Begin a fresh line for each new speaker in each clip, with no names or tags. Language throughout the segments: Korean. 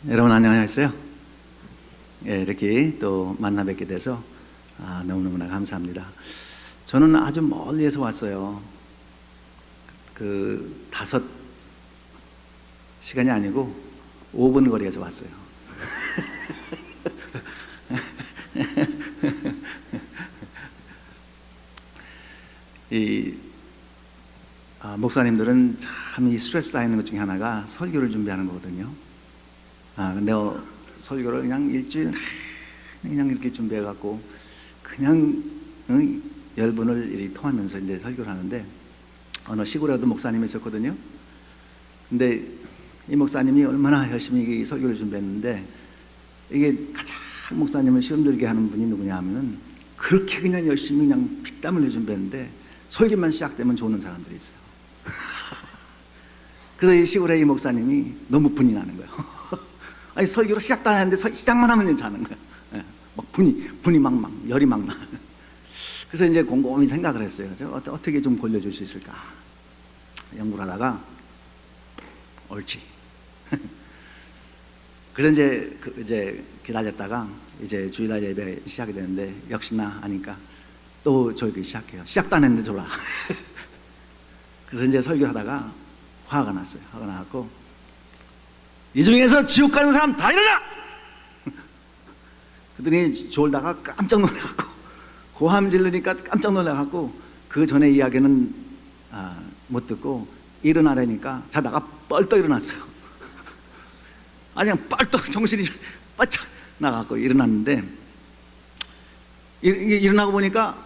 여러분 안녕하세요. 예, 이렇게 또 만나 뵙게 돼서 너무너무나 감사합니다. 저는 아주 멀리에서 왔어요. 그 5시간이 아니고 5분 거리에서 왔어요. 목사님들은 참 이 스트레스 쌓이는 것 중에 하나가 설교를 준비하는 거거든요. 근데 설교를 그냥 일주일 그냥 이렇게 준비해갖고 그냥 열분을 이렇게 통하면서 이제 설교를 하는데, 어느 시골에도 목사님이 있었거든요. 근데 이 목사님이 얼마나 열심히 설교를 준비했는데, 이게 가장 목사님을 시험 들게 하는 분이 누구냐 하면은, 그렇게 그냥 열심히 그냥 피땀 흘려 준비했는데 설교만 시작되면 좋는 사람들이 있어요. 그래서 이 시골의 이 목사님이 너무 분이 나는 거예요. 아니, 설교를 시작도 안 하는데 시작만 하면 자는 거예요. 막 분이 막 열이 막 나. 그래서 이제 곰곰이 생각을 했어요. 어떻게 좀 골려줄 수 있을까 연구를 하다가, 옳지. 그래서 이제 기다렸다가 이제 주일날 예배 시작이 되는데, 역시나 하니까 또 저기 시작해요. 시작도 안 했는데 졸라. 그래서 이제 설교하다가 화가 났어요. 화가 나갖고, 이 중에서 지옥 가는 사람 다 일어나! 그랬더니 졸다가 깜짝 놀라갖고, 고함 지르니까 깜짝 놀라갖고, 그 전에 이야기는 못 듣고 일어나려니까 자다가 뻘떡 일어났어요. 아니, 그냥 뻘떡 정신이 바짝 나갖고 일어났는데, 일어나고 보니까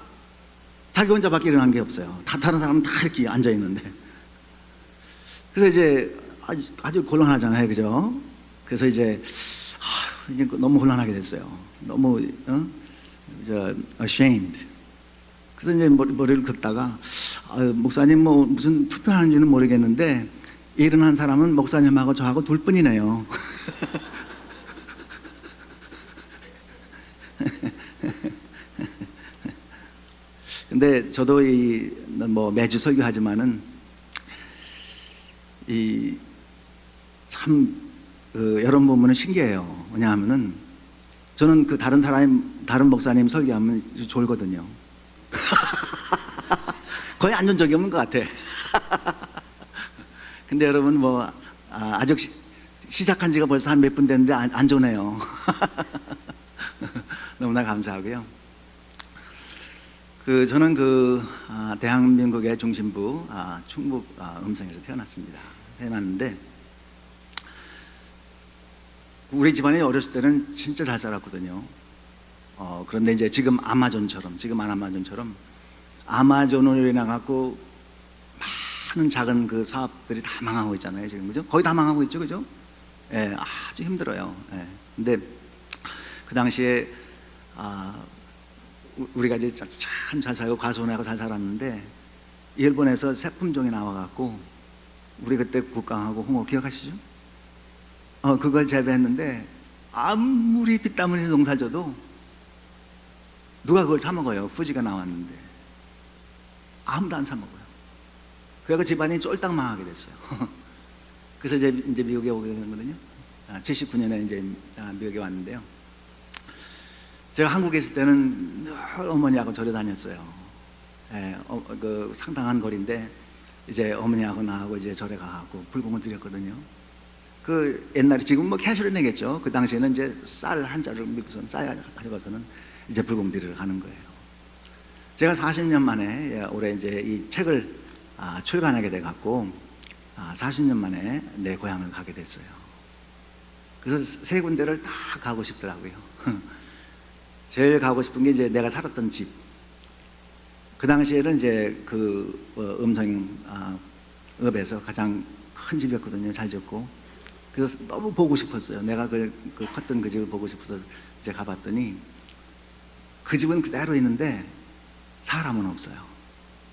자기 혼자밖에 일어난 게 없어요. 다른 사람은 다 이렇게 앉아있는데. 그래서 이제 아주 곤란하잖아요, 그죠? 그래서 이제 너무 곤란하게 됐어요. 너무 ashamed. 그래서 이제 머리를 긁다가, 목사님 뭐 무슨 투표하는지는 모르겠는데 일어난 사람은 목사님하고 저하고 둘뿐이네요. 근데 저도 뭐 매주 설교하지만은 여러분 보면은 신기해요. 왜냐하면은 저는 그 다른 목사님 설교하면 졸거든요. 거의 안 존 적이 없는 것 같아. 근데 여러분 뭐 아직 시작한 지가 벌써 한 몇 분 됐는데 안 조네요. 너무나 감사하고요. 저는 대한민국의 중심부 충북 음성에서 태어났는데, 우리 집안이 어렸을 때는 진짜 잘 살았거든요. 그런데 이제 지금 아마존처럼 아마존으로 인해 갖고 많은 작은 그 사업들이 다 망하고 있잖아요, 지금. 그죠? 거의 다 망하고 있죠, 그죠? 예, 아주 힘들어요. 예. 근데 그 당시에 우리가 이제 참 잘 살고 과수원하고 잘 살았는데, 일본에서 새품종이 나와갖고, 우리 그때 국강하고 홍어 기억하시죠? 그걸 재배했는데 아무리 피땀 흘려서 농사 져도 누가 그걸 사 먹어요? fu지가 나왔는데 아무도 안 사 먹어요. 그래서 집안이 쫄딱 망하게 됐어요. 그래서 이제 미국에 오게 된 거거든요. 79년에 이제 미국에 왔는데요. 제가 한국에 있을 때는 늘 어머니하고 절에 다녔어요. 그 상당한 거리인데 이제 어머니하고 나하고 이제 절에 가고 불공을 드렸거든요. 그 옛날에, 지금 뭐 캐슈리네겠죠. 그 당시에는 이제 쌀 한 자루 미국선 쌀 가져가서는 이제 불공 드리러 가는 거예요. 제가 40년 만에 올해 이제 이 책을 출간하게 돼 갖고 40년 만에 내 고향을 가게 됐어요. 그래서 3군데를 다 가고 싶더라고요. 제일 가고 싶은 게 이제 내가 살았던 집. 그 당시에는 이제 음성읍에서 가장 큰 집이었거든요. 잘 지었고. 그래서 너무 보고 싶었어요. 내가 컸던 그 집을 보고 싶어서 이제 가봤더니, 그 집은 그대로 있는데 사람은 없어요.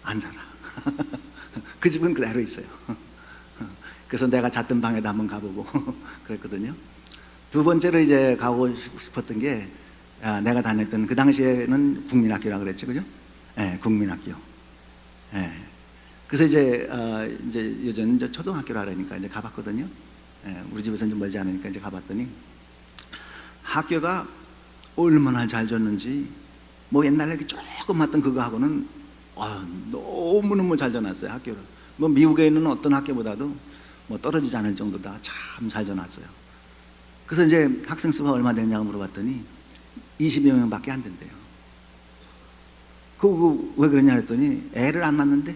안 살아. 그 집은 그대로 있어요. 그래서 내가 잤던 방에도 한번 가보고 그랬거든요. 두 번째로 이제 가고 싶었던 게, 내가 다녔던, 그 당시에는 국민학교라고 그랬죠, 그죠? 예, 국민학교. 예. 그래서 이제 요즘 초등학교라 그러니까 이제 가봤거든요. 우리 집에서 좀 멀지 않으니까 이제 가봤더니 학교가 얼마나 잘 졌는지, 뭐 옛날에 이렇게 조금 맞던 그거하고는 너무너무 잘 져놨어요, 학교를. 뭐 미국에 있는 어떤 학교보다도 뭐 떨어지지 않을 정도다. 참 잘 져놨어요. 그래서 이제 학생 수가 얼마 되냐고 물어봤더니 20여 명밖에 안 된대요. 그거 왜 그러냐 했더니 애를 안 낳는데.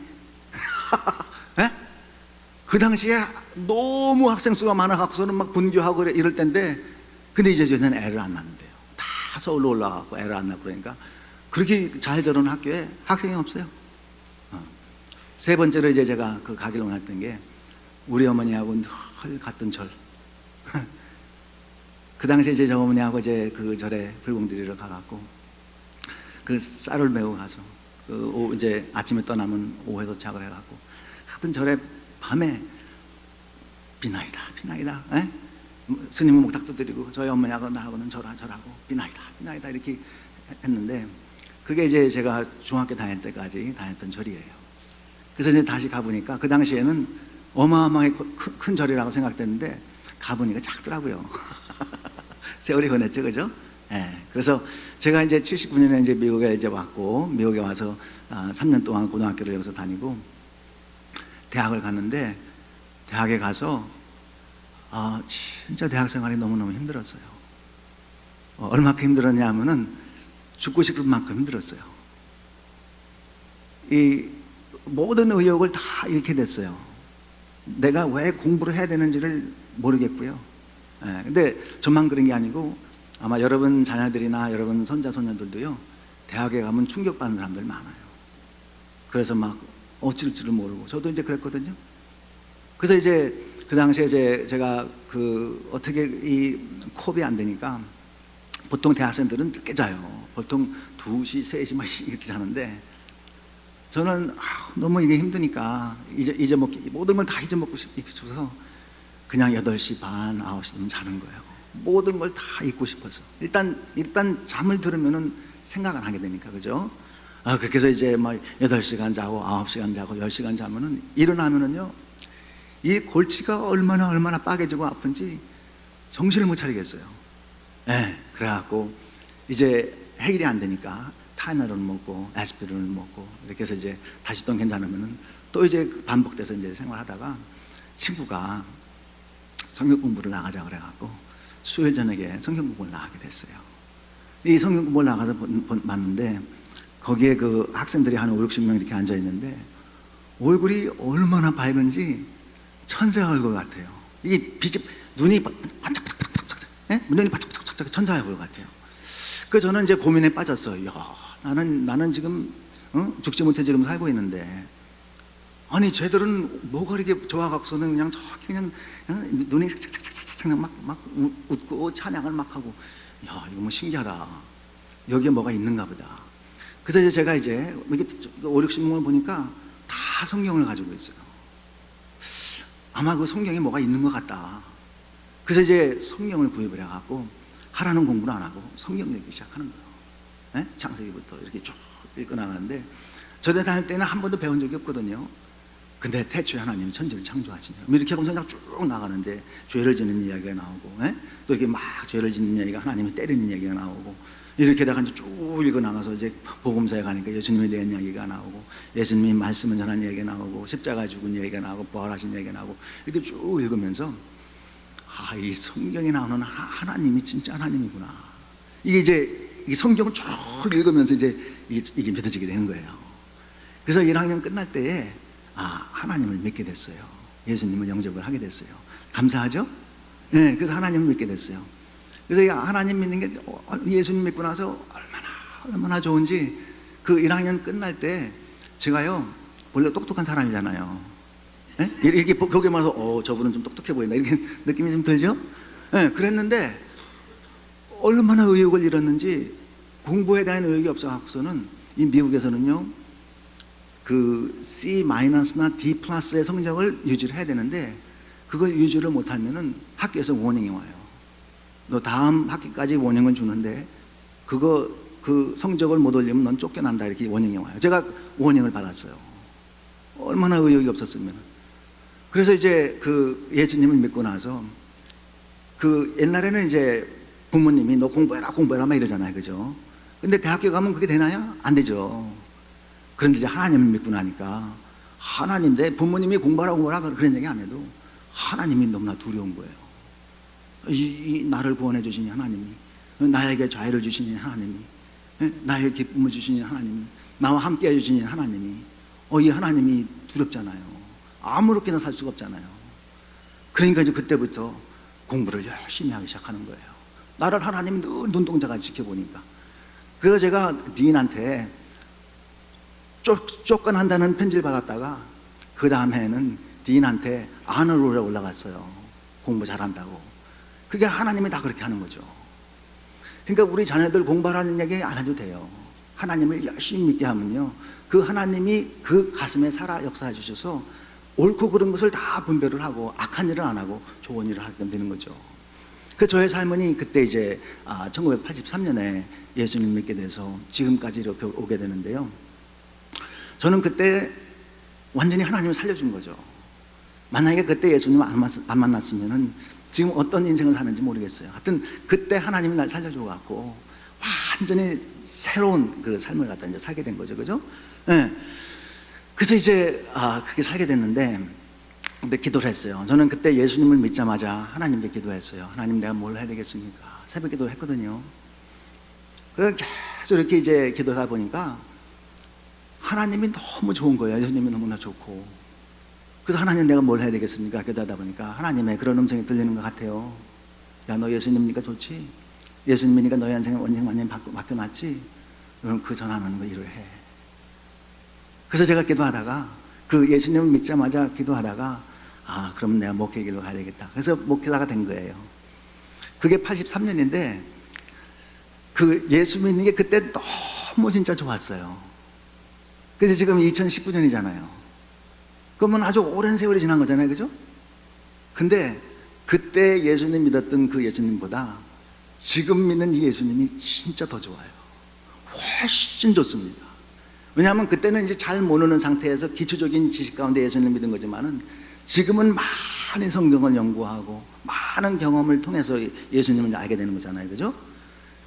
예? 그 당시에 너무 학생 수가 많아갖고서는 막 분교하고 이럴 때인데, 근데 이제 저는 애를 안 낳는데요. 다 서울로 올라가고 애를 안 낳고, 그러니까 그렇게 잘 저런 학교에 학생이 없어요. 세 번째로 이제 제가 그 가기를 원했던 게, 우리 어머니하고 늘 갔던 절. 그 당시에 이제 저 어머니하고 이제 그 절에 불공드리러 가갖고 그 쌀을 메고 가서 이제 아침에 떠나면 오후에 도착을 해갖고 하여튼 절에 밤에 비나이다 비나이다, 스님은 목탁도 드리고 저희 어머니하고 나하고는 절하고 비나이다 이렇게 했는데, 그게 이제 제가 중학교 다닐 때까지 다녔던 절이에요. 그래서 이제 다시 가보니까 그 당시에는 어마어마하게 큰 절이라고 생각됐는데 가보니까 작더라고요. 세월이 흔했죠, 그죠? 그래서 제가 이제 79년에 이제 미국에 이제 왔고, 미국에 와서 3년 동안 고등학교를 여기서 다니고 대학을 갔는데, 대학에 가서 진짜 대학 생활이 너무너무 힘들었어요. 얼마큼 힘들었냐 하면은 죽고 싶을 만큼 힘들었어요. 이 모든 의욕을 다 잃게 됐어요. 내가 왜 공부를 해야 되는지를 모르겠고요. 근데 저만 그런 게 아니고 아마 여러분 자녀들이나 여러분 손자 손녀들도요, 대학에 가면 충격받는 사람들 많아요. 그래서 막 어찌를 줄을 모르고, 저도 이제 그랬거든요. 그래서 이제 그 당시에 제가 어떻게 이 콥이 안 되니까, 보통 대학생들은 늦게 자요. 보통 2시, 3시 막 이렇게 자는데, 저는 너무 이게 힘드니까 잊어먹기, 모든 걸 다 잊어먹고 싶어서 그냥 8시 반, 9시 되면 자는 거예요. 모든 걸 다 잊고 싶어서. 일단 잠을 들으면은 생각 안 하게 되니까, 그죠? 그렇게 해서 이제 막 8시간 자고 9시간 자고 10시간 자면은 일어나면은요, 이 골치가 얼마나 빠개지고 아픈지 정신을 못 차리겠어요. 그래갖고 이제 해결이 안 되니까 타이너를 먹고 아스피린을 먹고 이렇게 해서 이제 다시 또 괜찮으면은 또 이제 반복돼서 이제 생활하다가 친구가 성경 공부를 나가자 그래갖고 수요일 저녁에 성경 공부를 나가게 됐어요. 이 성경 공부를 나가서 봤는데, 거기에 그 학생들이 한 5, 60명 이렇게 앉아 있는데 얼굴이 얼마나 밝은지 천사 얼굴 같아요. 이 빛이, 눈이 반짝반짝, 눈이 반짝반짝 천사 얼굴 같아요. 그래서 저는 이제 고민에 빠졌어요. 나는 지금 죽지 못해 지금 살고 있는데, 아니 쟤들은 뭐가 이렇게 좋아갖고서는 그냥 저렇게 그냥 눈이 착착착착착 막 웃고 찬양을 막 하고, 이거 뭐 신기하다. 여기에 뭐가 있는가 보다. 그래서 이제 제가 이제 이렇게 5, 60명을 보니까 다 성경을 가지고 있어요. 아마 그 성경에 뭐가 있는 것 같다. 그래서 이제 성경을 구입을 해갖고 하라는 공부를 안 하고 성경 읽기 시작하는 거예요. 창세기부터 이렇게 쭉 읽고 나가는데, 저대 다닐 때는 한 번도 배운 적이 없거든요. 근데 태초에 하나님이 천지를 창조하시냐, 이렇게 하고 그냥 쭉 나가는데 죄를 짓는 이야기가 나오고, 또 이렇게 막 죄를 짓는 이야기가, 하나님이 때리는 이야기가 나오고, 이렇게다가 이제 쭉 읽어 나가서 이제 복음서에 가니까 예수님에 대한 이야기가 나오고, 예수님이 말씀을 전한 이야기가 나오고, 십자가 죽은 이야기가 나오고, 부활하신 이야기가 나오고, 이렇게 쭉 읽으면서 이 성경에 나오는 하나님이 진짜 하나님이구나. 이게 이제 이 성경을 쭉 읽으면서 이제 이게 믿어지게 되는 거예요. 그래서 1학년 끝날 때에 하나님을 믿게 됐어요. 예수님을 영접을 하게 됐어요. 감사하죠? 그래서 하나님을 믿게 됐어요. 그래서 이 하나님 믿는 게, 예수님 믿고 나서 얼마나 좋은지, 그 1학년 끝날 때 제가요, 원래 똑똑한 사람이잖아요. 이렇게 거기에 말해서 저분은 좀 똑똑해 보인다 이렇게 느낌이 좀 들죠? 그랬는데 얼마나 의욕을 잃었는지, 공부에 대한 의욕이 없어갖고서는 이 미국에서는요, 그 C-나 D+의 성적을 유지를 해야 되는데, 그걸 유지를 못하면은 학교에서 워닝이 와요. 너 다음 학기까지 워닝을 주는데 그 성적을 못 올리면 넌 쫓겨난다, 이렇게 워닝이 와요. 제가 워닝을 받았어요. 얼마나 의욕이 없었으면. 그래서 이제 그 예수님을 믿고 나서 그 옛날에는 이제 부모님이 너 공부해라 공부해라 막 이러잖아요, 그죠? 근데 대학교 가면 그게 되나요? 안 되죠. 그런데 이제 하나님을 믿고 나니까 하나님, 내 부모님이 공부하라 공부하라 그런 얘기 안 해도 하나님이 너무나 두려운 거예요. 이 나를 구원해 주시니 하나님이, 나에게 자유를 주시니 하나님이, 나에게 기쁨을 주시니 하나님이, 나와 함께 해주시니 하나님이, 이 하나님이 두렵잖아요. 아무렇게나 살 수가 없잖아요. 그러니까 이제 그때부터 공부를 열심히 하기 시작하는 거예요. 나를 하나님이 늘 눈동자가 지켜보니까. 그래서 제가 디인한테 쫓겨난다는 편지를 받았다가 그 다음에는 디인한테 아너롤에 올라갔어요. 공부 잘한다고. 그게 하나님이 다 그렇게 하는 거죠. 그러니까 우리 자녀들 공부하라는 얘기 안 해도 돼요. 하나님을 열심히 믿게 하면요, 그 하나님이 그 가슴에 살아 역사해 주셔서 옳고 그른 것을 다 분별을 하고 악한 일을 안 하고 좋은 일을 하게 되는 거죠. 그 저의 삶은 그때 이제 1983년에 예수님 믿게 돼서 지금까지 이렇게 오게 되는데요, 저는 그때 완전히 하나님을 살려준 거죠. 만약에 그때 예수님을 안 만났으면은 지금 어떤 인생을 사는지 모르겠어요. 하여튼 그때 하나님이 날 살려줘갖고 완전히 새로운 그 삶을 갖다 이제 살게 된 거죠, 그죠? 네. 그래서 이제 그렇게 살게 됐는데, 근데 기도를 했어요. 저는 그때 예수님을 믿자마자 하나님께 기도했어요. 하나님, 내가 뭘 해야 되겠습니까? 새벽 기도를 했거든요. 그래서 계속 이렇게 이제 기도하다 보니까 하나님이 너무 좋은 거예요. 예수님이 너무나 좋고. 그래서 하나님, 내가 뭘 해야 되겠습니까? 기도하다 보니까 하나님의 그런 음성이 들리는 것 같아요. 야, 너 예수님이니까 좋지? 예수님이니까 너의 인생을 완전히 맡겨놨지? 그럼 그 전하는 거 일을 해. 그래서 제가 기도하다가, 그 예수님을 믿자마자 기도하다가, 그럼 내가 목회길로 가야 되겠다. 그래서 목회자가 된 거예요. 그게 83년인데 그 예수 믿는 게 그때 너무 진짜 좋았어요. 그래서 지금 2019년이잖아요. 그러면 아주 오랜 세월이 지난 거잖아요, 그죠? 근데 그때 예수님 믿었던 그 예수님보다 지금 믿는 이 예수님이 진짜 더 좋아요. 훨씬 좋습니다. 왜냐하면 그때는 이제 잘 모르는 상태에서 기초적인 지식 가운데 예수님을 믿은 거지만은 지금은 많은 성경을 연구하고 많은 경험을 통해서 예수님을 알게 되는 거잖아요, 그죠?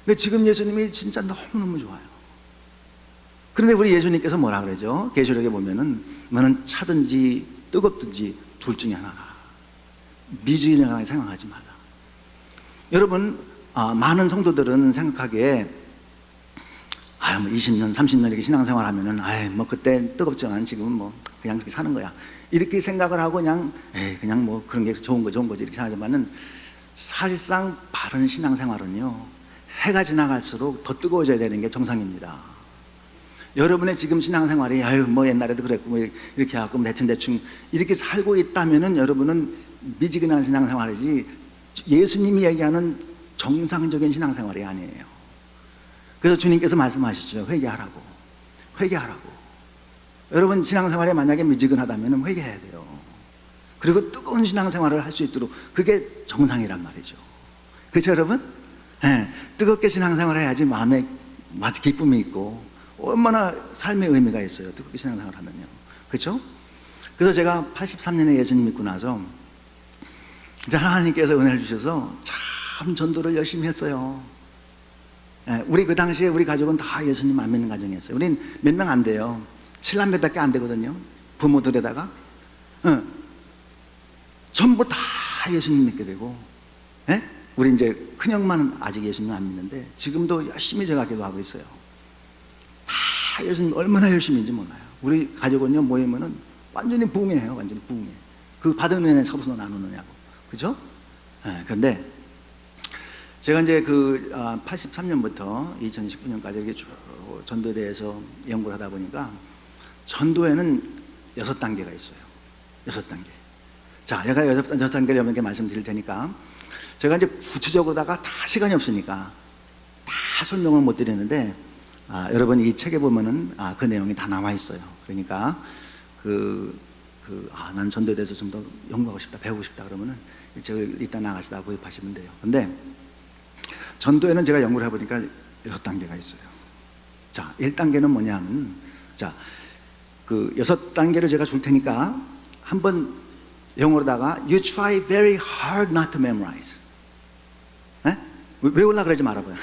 근데 지금 예수님이 진짜 너무너무 좋아요. 그런데 우리 예수님께서 뭐라 그러죠? 계시록에 보면은 너는 차든지 뜨겁든지 둘 중에 하나라. 미지근하게 생각하지 마라. 여러분, 많은 성도들은 생각하기에 뭐 20년, 30년 이렇게 신앙생활 하면은 뭐 그때 뜨겁지만 지금은 뭐 그냥 그렇게 사는 거야. 이렇게 생각을 하고 그냥 뭐 그런 게 좋은 거지 이렇게 생각하지만은 사실상 바른 신앙생활은요, 해가 지나갈수록 더 뜨거워져야 되는 게 정상입니다. 여러분의 지금 신앙생활이 뭐 옛날에도 그랬고 뭐 이렇게 하고 대충 이렇게 살고 있다면은 여러분은 미지근한 신앙생활이지 예수님이 얘기하는 정상적인 신앙생활이 아니에요. 그래서 주님께서 말씀하시죠. 회개하라고. 여러분 신앙생활에 만약에 미지근하다면 회개해야 돼요. 그리고 뜨거운 신앙생활을 할 수 있도록, 그게 정상이란 말이죠. 그렇죠, 여러분? 네, 뜨겁게 신앙생활을 해야지 마음에 마치 기쁨이 있고 얼마나 삶의 의미가 있어요, 뜨겁게 신앙생활을 하면요. 그렇죠? 그래서 제가 83년에 예수님 믿고 나서 진짜 하나님께서 은혜를 주셔서 참 전도를 열심히 했어요. 우리 그 당시에 우리 가족은 다 예수님 안 믿는 가정이었어요. 우린 몇 명 안 돼요. 7남매밖에 안 되거든요. 부모들에다가 전부 다 예수님 믿게 되고, 우리 이제 큰형만 아직 예수님 안 믿는데 지금도 열심히 제가 기도하고 있어요. 다 예수님 얼마나 열심히인지 몰라요. 우리 가족은요, 모이면은 완전히 부흥해요. 완전히 부흥해. 그 받은 은혜 서로서 나누느냐고, 그죠? 그런데 제가 이제 그 83년부터 2019년까지 이렇게 쭉 전도에 대해서 연구를 하다 보니까 전도에는 6단계가 있어요. 6단계. 자, 제가 6단계를 여러분께 말씀드릴 테니까, 제가 이제 구체적으로다가 다 시간이 없으니까 다 설명을 못 드리는데, 여러분 이 책에 보면은 그 내용이 다 남아 있어요. 그러니까 난 전도에 대해서 좀 더 연구하고 싶다, 배우고 싶다 그러면은 이 책을 이따 나가시다 구입하시면 돼요. 근데 전도에는 제가 연구를 해보니까 6단계가 있어요. 자, 1단계는 뭐냐면, 자, 그 6단계를 제가 줄 테니까 한번 영어로다가 You try very hard not to memorize. 외우려고 그러지 말아봐요.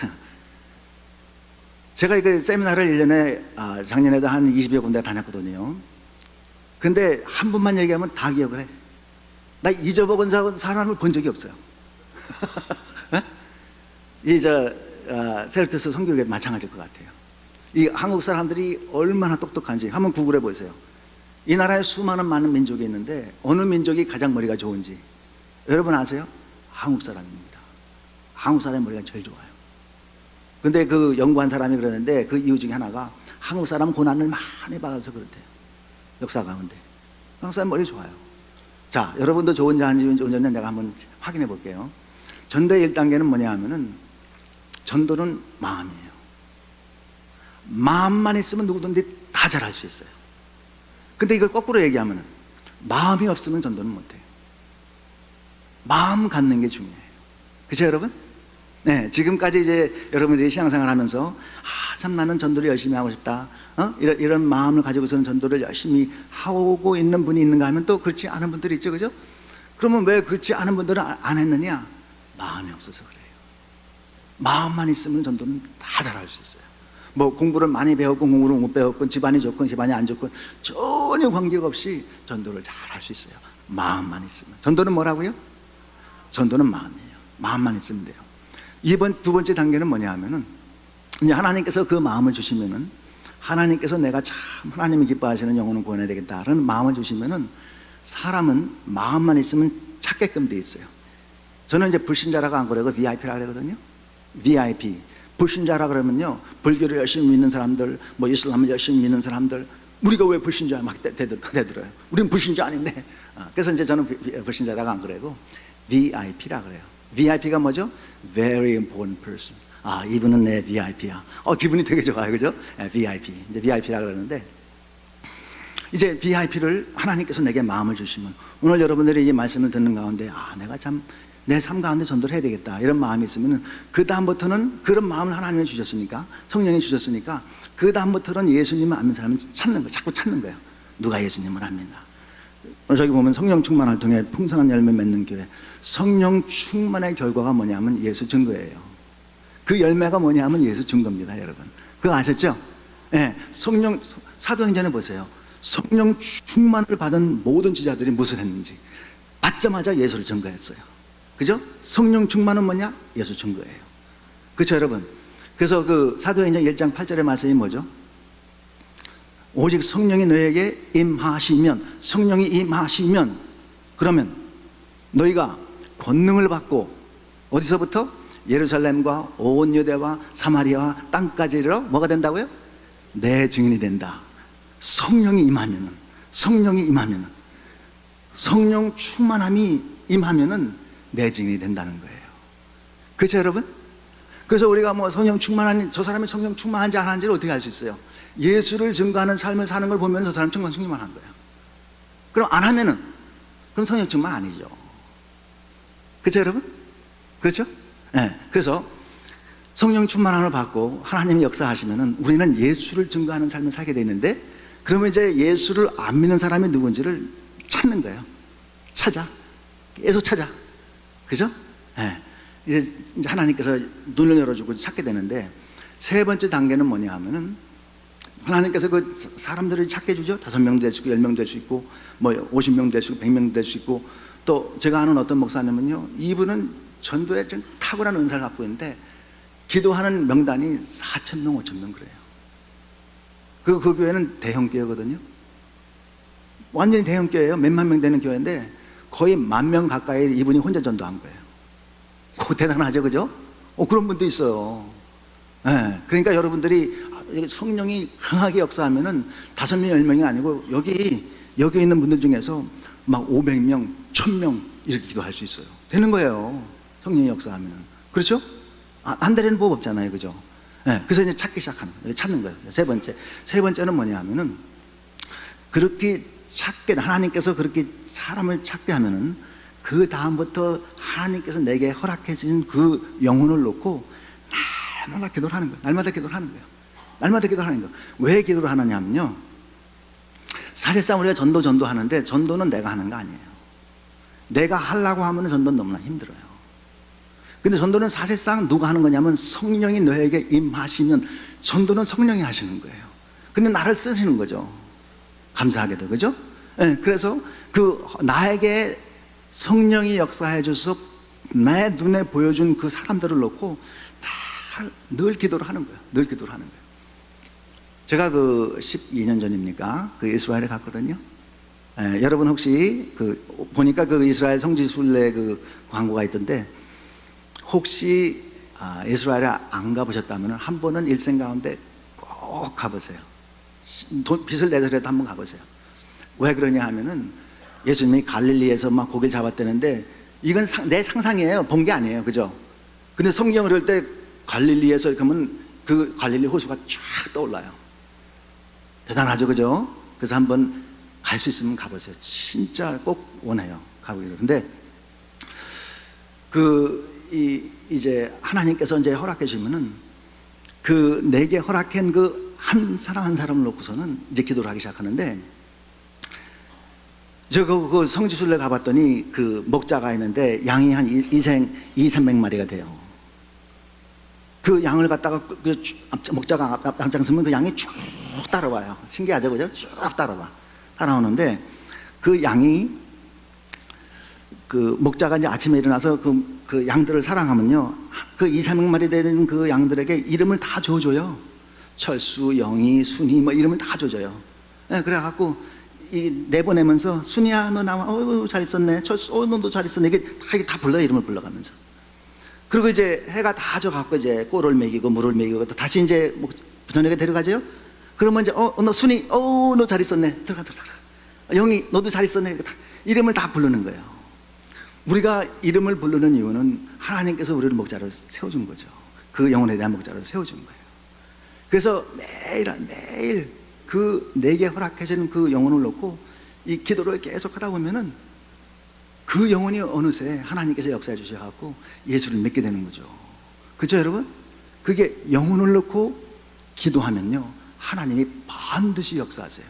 제가 이거 세미나를 1년에 작년에도 한 20여 군데 다녔거든요. 근데 한 번만 얘기하면 다 기억을 해. 나 잊어먹은 사람을 본 적이 없어요. 셀트스 선교회도 마찬가지일 것 같아요. 이 한국 사람들이 얼마나 똑똑한지 한번 구글해 보세요. 이 나라에 수많은 많은 민족이 있는데 어느 민족이 가장 머리가 좋은지 여러분 아세요? 한국 사람입니다. 한국 사람의 머리가 제일 좋아요. 근데 그 연구한 사람이 그러는데 그 이유 중에 하나가 한국 사람은 고난을 많이 받아서 그렇대요. 역사 가운데 한국 사람 머리 좋아요. 자, 여러분도 좋은지 아닌지 내가 한번 확인해 볼게요. 전도의 1단계는 뭐냐 하면은 전도는 마음이에요. 마음만 있으면 누구든지 다 잘할 수 있어요. 근데 이걸 거꾸로 얘기하면 마음이 없으면 전도는 못해요. 마음 갖는 게 중요해요. 그렇죠 여러분? 네, 지금까지 이제 여러분들이 신앙생활 하면서 참 나는 전도를 열심히 하고 싶다, 이런 마음을 가지고서는 전도를 열심히 하고 있는 분이 있는가 하면 또 그렇지 않은 분들이 있죠, 그죠? 그러면 왜 그렇지 않은 분들은 안 했느냐? 마음이 없어서 그래요. 마음만 있으면 전도는 다 잘할 수 있어요. 뭐 공부를 많이 배웠건 공부를 못 배웠건 집안이 좋건 집안이 안 좋건 전혀 관계가 없이 전도를 잘 할 수 있어요. 마음만 있으면. 전도는 뭐라고요? 전도는 마음이에요. 마음만 있으면 돼요. 두 번째 단계는 뭐냐 하면은 이제 하나님께서 그 마음을 주시면은 하나님께서 내가 참 하나님이 기뻐하시는 영혼을 구원해야 되겠다라는 마음을 주시면은 사람은 마음만 있으면 찾게끔 돼 있어요. 저는 이제 불신자라고 안 그러고 VIP라고 그러거든요. VIP. 불신자라 그러면요, 불교를 열심히 믿는 사람들, 뭐 이슬람을 열심히 믿는 사람들, 우리가 왜 불신자야 막 대들어요. 우리는 불신자 아닌데. 그래서 이제 저는 불신자라고 안 그러고 VIP라 그래요. VIP가 뭐죠? Very important person. 이분은 내 VIP야. 기분이 되게 좋아요, 그죠? VIP. 이제 VIP라 그러는데, 이제 VIP를 하나님께서 내게 마음을 주시면 오늘 여러분들이 이 말씀을 듣는 가운데 내가 참 내 삶 가운데 전도를 해야 되겠다 이런 마음이 있으면 그 다음부터는 그런 마음을 하나님이 주셨으니까, 성령이 주셨으니까 그 다음부터는 예수님을 안 믿는 사람은 찾는 거예요. 자꾸 찾는 거예요. 누가 예수님을 안 믿나. 오늘 저기 보면 성령 충만을 통해 풍성한 열매 맺는 교회, 성령 충만의 결과가 뭐냐면 예수 증거예요. 그 열매가 뭐냐면 예수 증거입니다. 여러분 그거 아셨죠? 네, 사도행전에 보세요. 성령 충만을 받은 모든 지자들이 무엇을 했는지 받자마자 예수를 증거했어요. 그죠? 성령 충만은 뭐냐? 예수 증거예요. 그렇죠 여러분? 그래서 그 사도행전 1장 8절의 말씀이 뭐죠? 오직 성령이 너에게 임하시면, 성령이 임하시면 그러면 너희가 권능을 받고 어디서부터? 예루살렘과 온 유대와 사마리아와 땅까지 이르러 뭐가 된다고요? 내 증인이 된다. 성령이 임하면은, 성령 충만함이 임하면은 내 증인이 된다는 거예요. 그렇죠 여러분? 그래서 우리가 뭐 성령 충만한, 저 사람이 성령 충만한지 안 하는지를 어떻게 알 수 있어요? 예수를 증거하는 삶을 사는 걸 보면 저 사람 성령 충만한 거예요. 그럼 안 하면은 그럼 성령 충만 아니죠. 그렇죠 여러분? 그렇죠? 네. 그래서 성령 충만함을 받고 하나님이 역사하시면은 우리는 예수를 증거하는 삶을 살게 되는데, 그러면 이제 예수를 안 믿는 사람이 누군지를 찾는 거예요. 계속 찾아. 그죠? 네. 이제 하나님께서 눈을 열어주고 찾게 되는데, 세 번째 단계는 뭐냐 하면은 하나님께서 그 사람들을 찾게 해주죠. 5명도 될 수 있고 10명도 될 수 있고 뭐 50명도 될 수 있고 100명도 될 수 있고, 또 제가 아는 어떤 목사님은요, 이분은 전도에 좀 탁월한 은사를 갖고 있는데 기도하는 명단이 4,000명 5,000명 그래요. 그 교회는 대형 교회거든요. 완전히 대형 교회예요. 몇만 명 되는 교회인데 거의 10,000명 가까이 이분이 혼자 전도한 거예요. 대단하죠, 그죠? 그런 분도 있어요. 네. 그러니까 여러분들이 성령이 강하게 역사하면은 5명, 10명이 아니고 여기 있는 분들 중에서 막 500명, 1,000명 이렇게 기도할 수 있어요. 되는 거예요. 성령이 역사하면은. 그렇죠? 한 달에는 법 없잖아요, 그죠? 네. 그래서 이제 찾기 시작하는 거예요. 찾는 거예요. 세 번째는 뭐냐 하면은 그렇게 하나님께서 그렇게 사람을 찾게 하면은 그 다음부터 하나님께서 내게 허락해 주신 그 영혼을 놓고 날마다 기도를 하는 거예요. 날마다 기도를 하는 거예요. 왜 기도를 하느냐면요, 사실상 우리가 전도하는데 전도는 내가 하는 거 아니에요. 내가 하려고 하면 전도는 너무나 힘들어요. 근데 전도는 사실상 누가 하는 거냐면 성령이 너에게 임하시면 전도는 성령이 하시는 거예요. 근데 나를 쓰시는 거죠. 감사하게도, 그죠? 네, 그래서 그 나에게 성령이 역사해 줘서 내 눈에 보여준 그 사람들을 놓고 늘 기도를 하는 거예요. 늘 기도를 하는 거예요. 제가 그 12년 전입니까? 그 이스라엘에 갔거든요. 여러분 혹시 보니까 그 이스라엘 성지순례 그 광고가 있던데, 혹시 이스라엘에 안 가보셨다면 한 번은 일생 가운데 꼭 가보세요. 빚을 내더라도 한번 가보세요. 왜 그러냐 하면은 예수님이 갈릴리에서 막 고기를 잡았다는데, 이건 내 상상이에요. 본 게 아니에요. 그죠? 근데 성경을 읽을 때 갈릴리에서 이렇게 하면 그 갈릴리 호수가 쫙 떠올라요. 대단하죠, 그죠? 그래서 한번 갈 수 있으면 가보세요. 진짜 꼭 원해요, 가보기를. 근데 이제 하나님께서 이제 허락해 주시면은 그 내게 허락한 그 한 사람 한 사람을 놓고서는 이제 기도를 하기 시작하는데, 제가 그 성지순례 가봤더니 그 목자가 있는데 양이 한 200~300마리가 돼요. 그 양을 갖다가 그 목자가 앞장 서면 그 양이 쭉 따라와요. 신기하죠, 그죠? 쭉 따라오는데 그 양이, 그 목자가 이제 아침에 일어나서 그 양들을 사랑하면요, 그 200~300마리 되는 그 양들에게 이름을 다 줘줘요. 철수, 영희, 순희 뭐 이름을 다 줘줘요. 네, 그래갖고 내보내면서 순이야 너 나와, 잘 있었네. 철수, 너도 잘 있었네. 이게 다 불러요. 이름을 불러가면서. 그리고 이제 해가 다 져갖고 이제 꼴을 먹이고 물을 먹이고 다시 이제 저녁에 데려가죠. 그러면 이제 너 순이, 너 잘 있었네. 들어가. 영희 너도 잘 있었네. 이름을 다 부르는 거예요. 우리가 이름을 부르는 이유는 하나님께서 우리를 목자로 세워준 거죠. 그 영혼에 대한 목자로 세워준 거예요. 그래서 매일 그 내게 허락해주는 그 영혼을 놓고 이 기도를 계속 하다 보면은 그 영혼이 어느새 하나님께서 역사해 주셔갖고 예수를 믿게 되는 거죠. 그렇죠, 여러분? 그게 영혼을 놓고 기도하면요, 하나님이 반드시 역사하세요.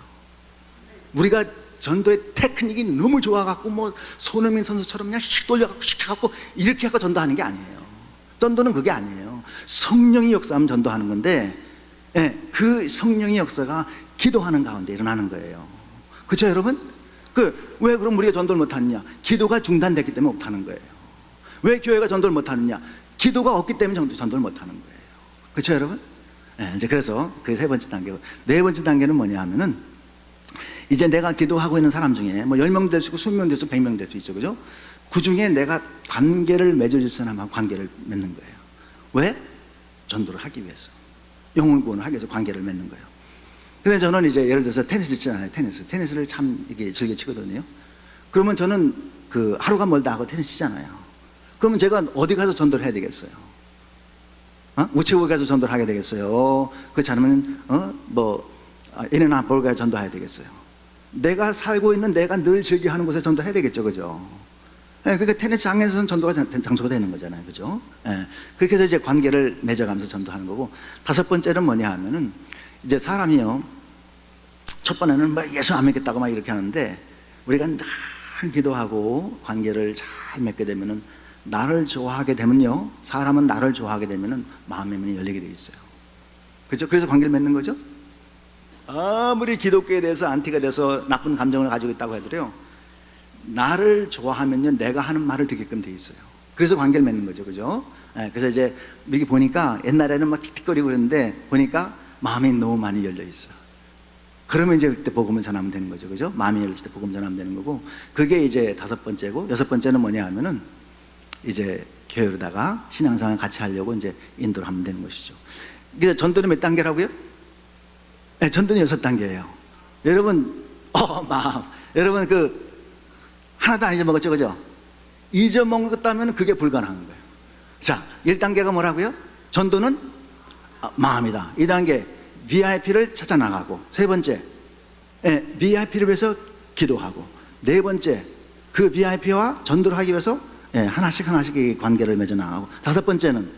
우리가 전도의 테크닉이 너무 좋아갖고 뭐 손흥민 선수처럼 그냥 씩 돌려갖고 씩 해갖고 이렇게 하고 전도하는 게 아니에요. 전도는 그게 아니에요. 성령이 역사하면 전도하는 건데, 그 성령의 역사가 기도하는 가운데 일어나는 거예요. 그렇죠, 여러분? 왜 그럼 우리가 전도를 못하느냐? 기도가 중단됐기 때문에 못하는 거예요. 왜 교회가 전도를 못하느냐? 기도가 없기 때문에 전도를 못하는 거예요. 그렇죠, 여러분? 이제 그래서 그 세 번째 단계고, 네 번째 단계는 뭐냐 하면은, 이제 내가 기도하고 있는 사람 중에 뭐 10명 될 수 있고 20명 될 수 있고 100명 될 수 있죠, 그죠? 그 중에 내가 관계를 맺어줄 사람하고 관계를 맺는 거예요. 왜? 전도를 하기 위해서, 영혼 구원을 하기 위해서 관계를 맺는 거예요. 근데 저는 이제 예를 들어서 테니스 치잖아요. 테니스를 참 이게 즐겨 치거든요. 그러면 저는 그 하루가 멀다 하고 테니스 치잖아요. 그러면 제가 어디 가서 전도를 해야 되겠어요? 우체국에 가서 전도를 하게 되겠어요? 그렇지 않으면 인앤아 볼 가서 전도해야 되겠어요? 내가 살고 있는, 내가 늘 즐겨 하는 곳에 전도해야 되겠죠, 그죠? 그러니까 테니스장에서는 전도가 장소가 되는 거잖아요, 그죠? 그렇게 해서 이제 관계를 맺어가면서 전도하는 거고, 다섯 번째는 뭐냐 하면은, 이제 사람이요, 첫 번에는 뭐 예수 안 믿겠다고 막 이렇게 하는데, 우리가 늘 기도하고 관계를 잘 맺게 되면은, 나를 좋아하게 되면요, 사람은 나를 좋아하게 되면은 마음의 문이 열리게 돼 있어요. 그죠? 그래서 관계를 맺는 거죠. 아무리 기독교에 대해서 안티가 돼서 나쁜 감정을 가지고 있다고 해도요, 나를 좋아하면요, 내가 하는 말을 듣게끔 돼 있어요. 그래서 관계를 맺는 거죠, 그죠? 그래서 이제 이렇게 보니까 옛날에는 막 틱틱거리고 그랬는데 보니까 마음이 너무 많이 열려 있어. 그러면 이제 그때 복음을 전하면 되는 거죠, 그죠? 마음이 열렸을 때 복음 전하면 되는 거고, 그게 이제 다섯 번째고, 여섯 번째는 뭐냐 하면은 이제 교회로다가 신앙생활 같이 하려고 이제 인도를 하면 되는 것이죠. 그래서 전도는 몇 단계라고요? 전도는 6단계예요. 여러분, 여러분 하나도 안 잊어먹었죠, 그죠? 잊어먹었다면 그게 불가능한 거예요. 자, 1단계가 뭐라고요? 전도는 마음이다. 2단계, VIP를 찾아 나가고, 세 번째, VIP를 위해서 기도하고, 네 번째, 그 VIP와 전도를 하기 위해서 하나씩 이 관계를 맺어 나가고, 다섯 번째는,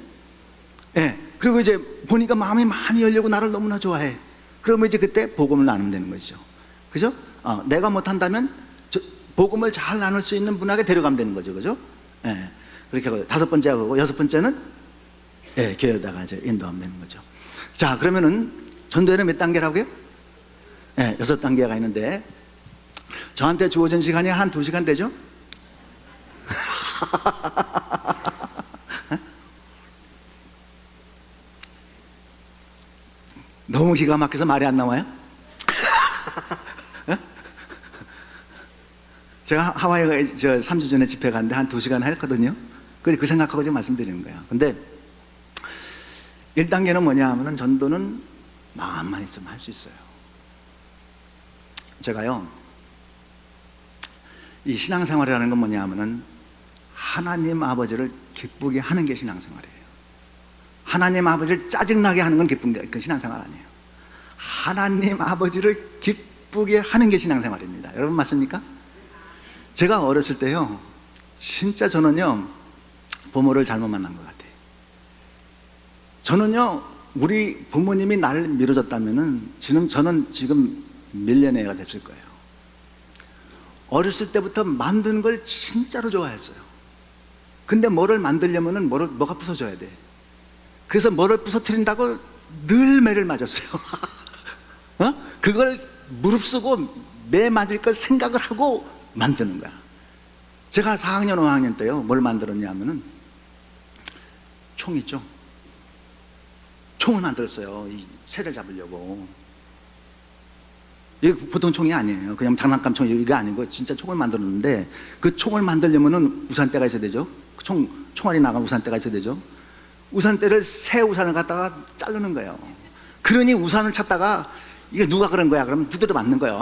그리고 이제 보니까 마음이 많이 열리고 나를 너무나 좋아해. 그러면 이제 그때 복음을 나누면 되는 거죠. 그죠? 내가 못한다면 복음을 잘 나눌 수 있는 분에게 데려가면 되는 거죠, 그죠? 그렇게 하고 5번째 하고 6번째는 예, 교회에다가 이제 인도하면 되는 거죠. 자, 그러면은 전도회는 몇 단계라고요? 예, 6단계가 있는데 저한테 주어진 시간이 한 2시간 되죠? 너무 기가 막혀서 말이 안 나와요? 제가 하와이에 3주 전에 집회 갔는데 한 2시간 했거든요. 그 생각하고 지금 말씀드리는 거예요. 근데 1단계는 뭐냐 하면은 전도는 마음만 있으면 할 수 있어요. 제가요, 이 신앙생활이라는 건 뭐냐 하면은 하나님 아버지를 기쁘게 하는 게 신앙생활이에요. 하나님 아버지를 짜증나게 하는 건 기쁜 게 그 신앙생활 아니에요. 하나님 아버지를 기쁘게 하는 게 신앙생활입니다. 여러분 맞습니까? 제가 어렸을 때요, 진짜 저는요 부모를 잘못 만난 것 같아요. 저는요, 우리 부모님이 나를 밀어줬다면은 저는 지금 밀레니아가 됐을 거예요. 어렸을 때부터 만드는 걸 진짜로 좋아했어요. 근데 뭐를 만들려면은 뭐가 부서져야 돼. 그래서 뭐를 부서뜨린다고 늘 매를 맞았어요. 그걸 무릅쓰고 매 맞을 걸 생각을 하고 만드는 거야. 제가 4학년, 5학년 때요, 뭘 만들었냐면은 총 있죠. 총을 만들었어요. 이 새를 잡으려고. 이게 보통 총이 아니에요. 그냥 장난감 총 이거 아니고 진짜 총을 만들었는데 그 총을 만들려면은 우산대가 있어야 되죠. 총알이 나간 우산대가 있어야 되죠. 우산대를 새 우산을 갖다가 자르는 거예요. 그러니 우산을 찾다가 이게 누가 그런 거야? 그러면 두드려 맞는 거예요.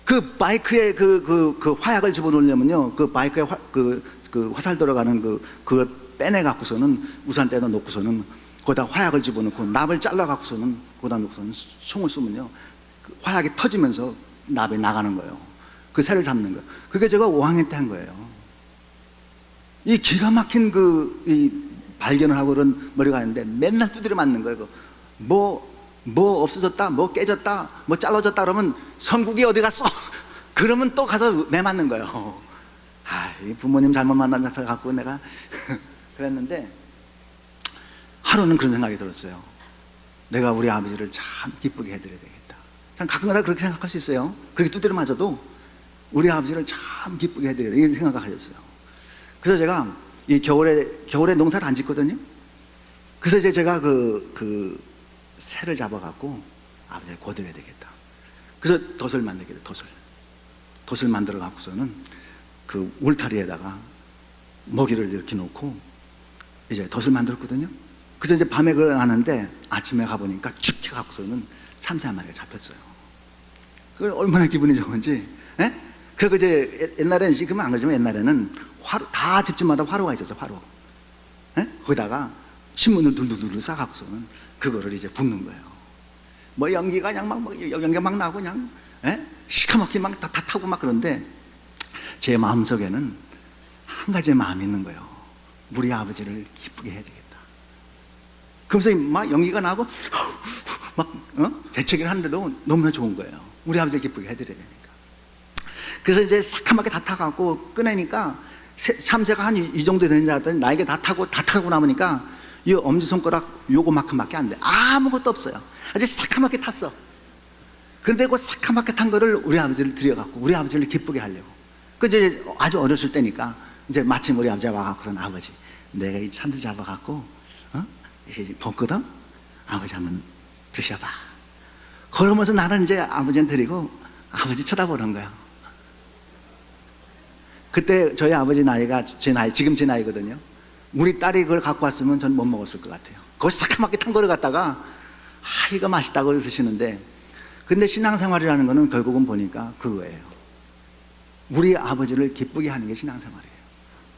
그 바이크에 그 화약을 집어넣으려면요, 그 바이크에 그 화살 들어가는 그걸 빼내 갖고서는 우산대에다 놓고서는 거기다 화약을 집어넣고 납을 잘라 갖고서는 거기다 놓고서는 총을 쏘면요, 그 화약이 터지면서 납이 나가는 거예요. 그 새를 잡는 거예요. 그게 제가 5학년 때 한 거예요. 이 기가 막힌 이 발견을 하고 그런 머리가 있는데 맨날 두드려 맞는 거예요. 뭐 없어졌다, 뭐 깨졌다, 뭐 잘라졌다 그러면 성국이 어디 갔어? 그러면 또 가서 매 맞는 거예요. 이 부모님 잘못 만나서 갖고 내가 그랬는데 하루는 그런 생각이 들었어요. 내가 우리 아버지를 참 기쁘게 해드려야 되겠다. 참 가끔가다 그렇게 생각할 수 있어요. 그렇게 두드려 맞아도 우리 아버지를 참 기쁘게 해드려야 되겠다, 이런 생각을 가졌어요. 그래서 제가 이 겨울에 농사를 안 짓거든요. 그래서 이제 제가 그 새를 잡아갖고 아버지를 거둬야 되겠다. 그래서 덫을 만들겠다. 덫을 만들어 갖고서는 그 울타리에다가 먹이를 이렇게 놓고 이제 덫을 만들었거든요. 그래서 이제 밤에 그걸 하는데 아침에 가보니까 쭉 해갖고서는 참새 한 마리가 잡혔어요. 그 얼마나 기분이 좋은지. 예? 그리고 이제 옛날에는 지금은 안 그러지만 옛날에는 다 집집마다 화로가 있었어요. 화로. 예? 거기다가 신문을 둘둘둘 싸갖고서는 그거를 이제 붓는 거예요. 뭐 연기가 그냥 연기가 막 나고 그냥, 예? 시커멓게 막 다 타고 막 그런데 제 마음속에는 한 가지의 마음이 있는 거예요. 우리 아버지를 기쁘게 해야 되겠다. 그러면서 막 연기가 나고 막 재채기를 하는데도 너무나 좋은 거예요. 우리 아버지 기쁘게 해드려야 되니까. 그래서 이제 새카맣게 다 타갖고 꺼내니까 참새가 한 이 정도 되는 줄 알았더니 나에게 다 타고 남으니까 이 엄지손가락 요거만큼밖에 안 돼. 아무것도 없어요. 아주 새카맣게 탔어. 그런데 그 새카맣게 탄 거를 우리 아버지를 들여갖고 우리 아버지를 기쁘게 하려고. 그 이제 아주 어렸을 때니까 이제 마침 우리 아버지가 와갖고 그런 아버지, 내가 이 참새 잡아갖고 이게 볶거든? 아버지 한번 드셔봐. 그러면서 나는 이제 아버지한테 드리고 아버지 쳐다보는 거야. 그때 저희 아버지 나이가 지금 제 나이거든요. 우리 딸이 그걸 갖고 왔으면 전 못 먹었을 것 같아요. 그거 새카맣게 탄 거를 갖다가 이거 맛있다고 드시는데, 근데 신앙생활이라는 거는 결국은 보니까 그거예요. 우리 아버지를 기쁘게 하는 게 신앙생활이에요.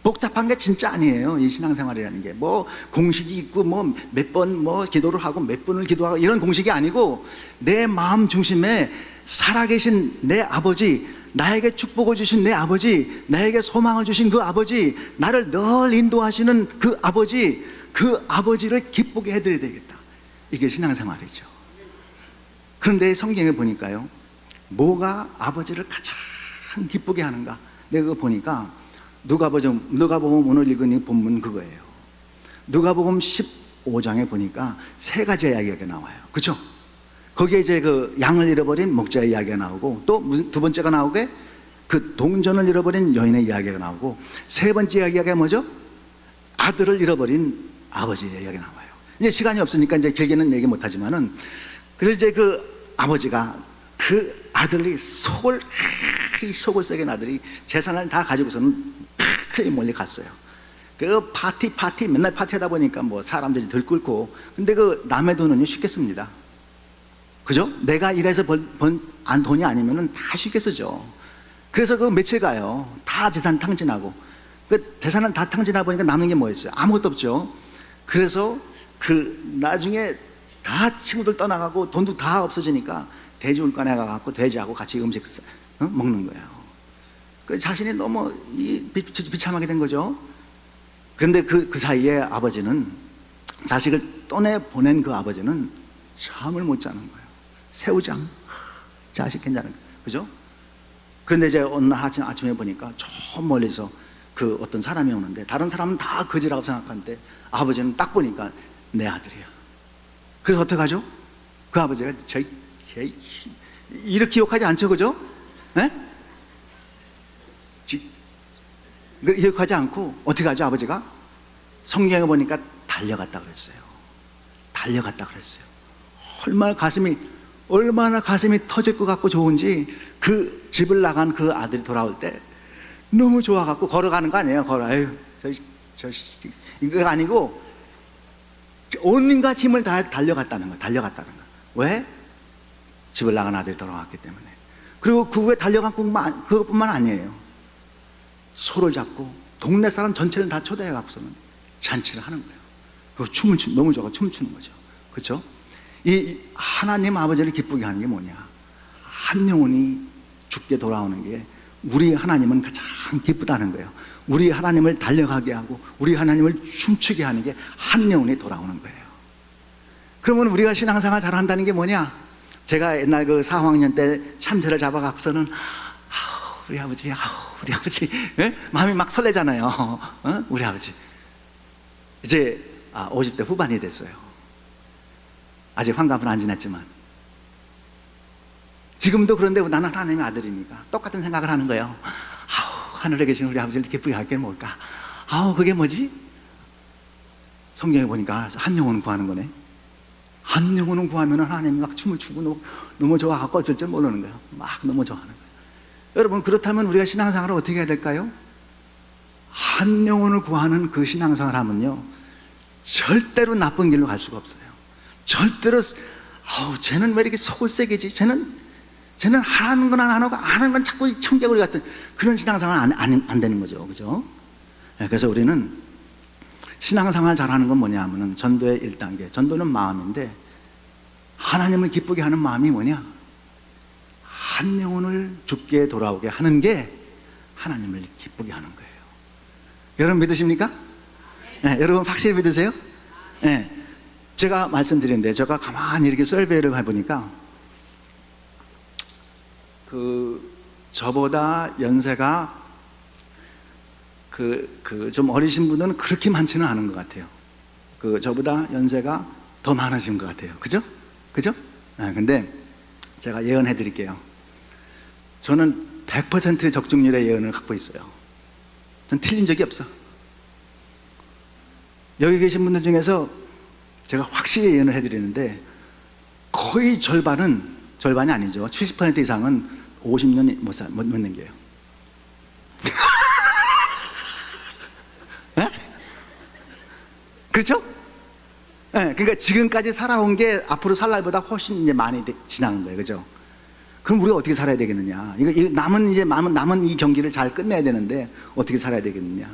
복잡한 게 진짜 아니에요. 이 신앙생활이라는 게 뭐 공식이 있고 뭐 몇 번 뭐 기도를 하고 몇 번을 기도하고 이런 공식이 아니고 내 마음 중심에 살아계신 내 아버지, 나에게 축복을 주신 내 아버지, 나에게 소망을 주신 그 아버지, 나를 늘 인도하시는 그 아버지를 기쁘게 해드려야 되겠다. 이게 신앙생활이죠. 그런데 성경에 보니까요, 뭐가 아버지를 가장 기쁘게 하는가? 내가 그거 보니까 누가복음 오늘 읽은 이 본문 그거예요. 누가복음 15장에 보니까 세 가지 이야기가 나와요. 그렇죠? 거기에 이제 그 양을 잃어버린 목자의 이야기가 나오고, 또 무슨 두 번째가 나오게 그 동전을 잃어버린 여인의 이야기가 나오고, 세 번째 이야기가 뭐죠? 아들을 잃어버린 아버지의 이야기가 나와요. 이제 시간이 없으니까 이제 길게는 얘기 못하지만은, 그래서 이제 그 아버지가 그 아들이 속을 썩은 아들이 재산을 다 가지고서는 멀리 갔어요. 그 파티 맨날 파티하다 보니까 뭐 사람들이 들끓고, 근데 그 남의 돈은 쉽게 씁니다. 그죠? 내가 일해서 번 돈이 아니면은 다 쉽게 쓰죠. 그래서 그 며칠 가요. 다 재산 탕진하고, 그 재산을 다 탕진하다 보니까 남는 게 뭐였어요? 아무것도 없죠. 그래서 그 나중에 다 친구들 떠나가고 돈도 다 없어지니까 돼지울간에 가갖고 돼지하고 같이 음식 먹는 거예요. 그 자신이 너무 비참하게 된 거죠. 그런데 그 사이에 아버지는, 자식을 떠내보낸 그 아버지는 잠을 못 자는 거예요. 새우장, 자식 괜찮은 거예요. 그죠? 그런데 이제 어느 날 아침에 보니까 저 멀리서 그 어떤 사람이 오는데, 다른 사람은 다 거지라고 생각하는데 아버지는 딱 보니까 내 아들이야. 그래서 어떡하죠? 그 아버지가 이렇게 기억하지 않죠, 그죠? 네? 기억하지 않고 어떻게 하죠, 아버지가? 성경에 보니까 달려갔다 그랬어요. 달려갔다 그랬어요. 얼마나 가슴이 터질 것 같고 좋은지, 그 집을 나간 그 아들이 돌아올 때 너무 좋아갖고 걸어가는 거 아니에요. 이거 아니고 온갖 힘을 다 달려갔다는 거예요. 왜? 집을 나간 아들이 돌아왔기 때문에. 그리고 그 후에 달려간 그것뿐만 아니에요. 소를 잡고 동네 사람 전체를 다 초대해갖고서는 잔치를 하는 거예요. 그리고 너무 좋아 춤을 추는 거죠. 그렇죠? 이 하나님 아버지를 기쁘게 하는 게 뭐냐? 한 영혼이 죽게 돌아오는 게 우리 하나님은 가장 기쁘다는 거예요. 우리 하나님을 달려가게 하고 우리 하나님을 춤추게 하는 게 한 영혼이 돌아오는 거예요. 그러면 우리가 신앙생활 잘한다는 게 뭐냐? 제가 옛날 그 4학년 때 참새를 잡아갖고서는 우리 아버지, 예? 마음이 막 설레잖아요. 우리 아버지. 이제 50대 후반이 됐어요. 아직 환갑은 안 지났지만 지금도. 그런데 나는 하나님의 아들이니까 똑같은 생각을 하는 거예요. 하늘에 계신 우리 아버지를 기쁘게 할 게 뭘까? 그게 뭐지? 성경에 보니까 한 영혼은 구하는 거네. 한 영혼은 구하면 하나님이 막 춤을 추고 너무 좋아하고 어쩔 줄 모르는 거예요. 막 너무 좋아하는 거예요. 여러분, 그렇다면 우리가 신앙생활을 어떻게 해야 될까요? 한 영혼을 구하는 그 신앙생활 하면요, 절대로 나쁜 길로 갈 수가 없어요. 절대로 쟤는 왜 이렇게 속을 새기지? 쟤는 하는 건 안 하고 안 하는 건 자꾸 청개구리 같은 그런 신앙생활은 안 되는 거죠. 그죠? 그래서 우리는 신앙생활 잘하는 건 뭐냐 하면은 전도의 1단계. 전도는 마음인데 하나님을 기쁘게 하는 마음이 뭐냐? 한 영혼을 죽게 돌아오게 하는 게 하나님을 기쁘게 하는 거예요. 여러분 믿으십니까? 네, 여러분 확실히 믿으세요? 네. 제가 말씀드렸는데, 제가 가만히 이렇게 설베이를 해보니까 저보다 연세가 좀 어리신 분은 그렇게 많지는 않은 것 같아요. 저보다 연세가 더 많으신 것 같아요. 그죠? 근데 제가 예언해 드릴게요. 저는 100% 적중률의 예언을 갖고 있어요. 전 틀린 적이 없어. 여기 계신 분들 중에서 제가 확실히 예언을 해드리는데, 거의 절반이 아니죠. 70% 이상은 50년 못 넘겨요. 네? 그렇죠? 네, 그러니까 지금까지 살아온 게 앞으로 살 날보다 훨씬 이제 많이 지나는 거예요. 그죠? 그럼 우리가 어떻게 살아야 되겠느냐? 남은 이 경기를 잘 끝내야 되는데 어떻게 살아야 되겠느냐?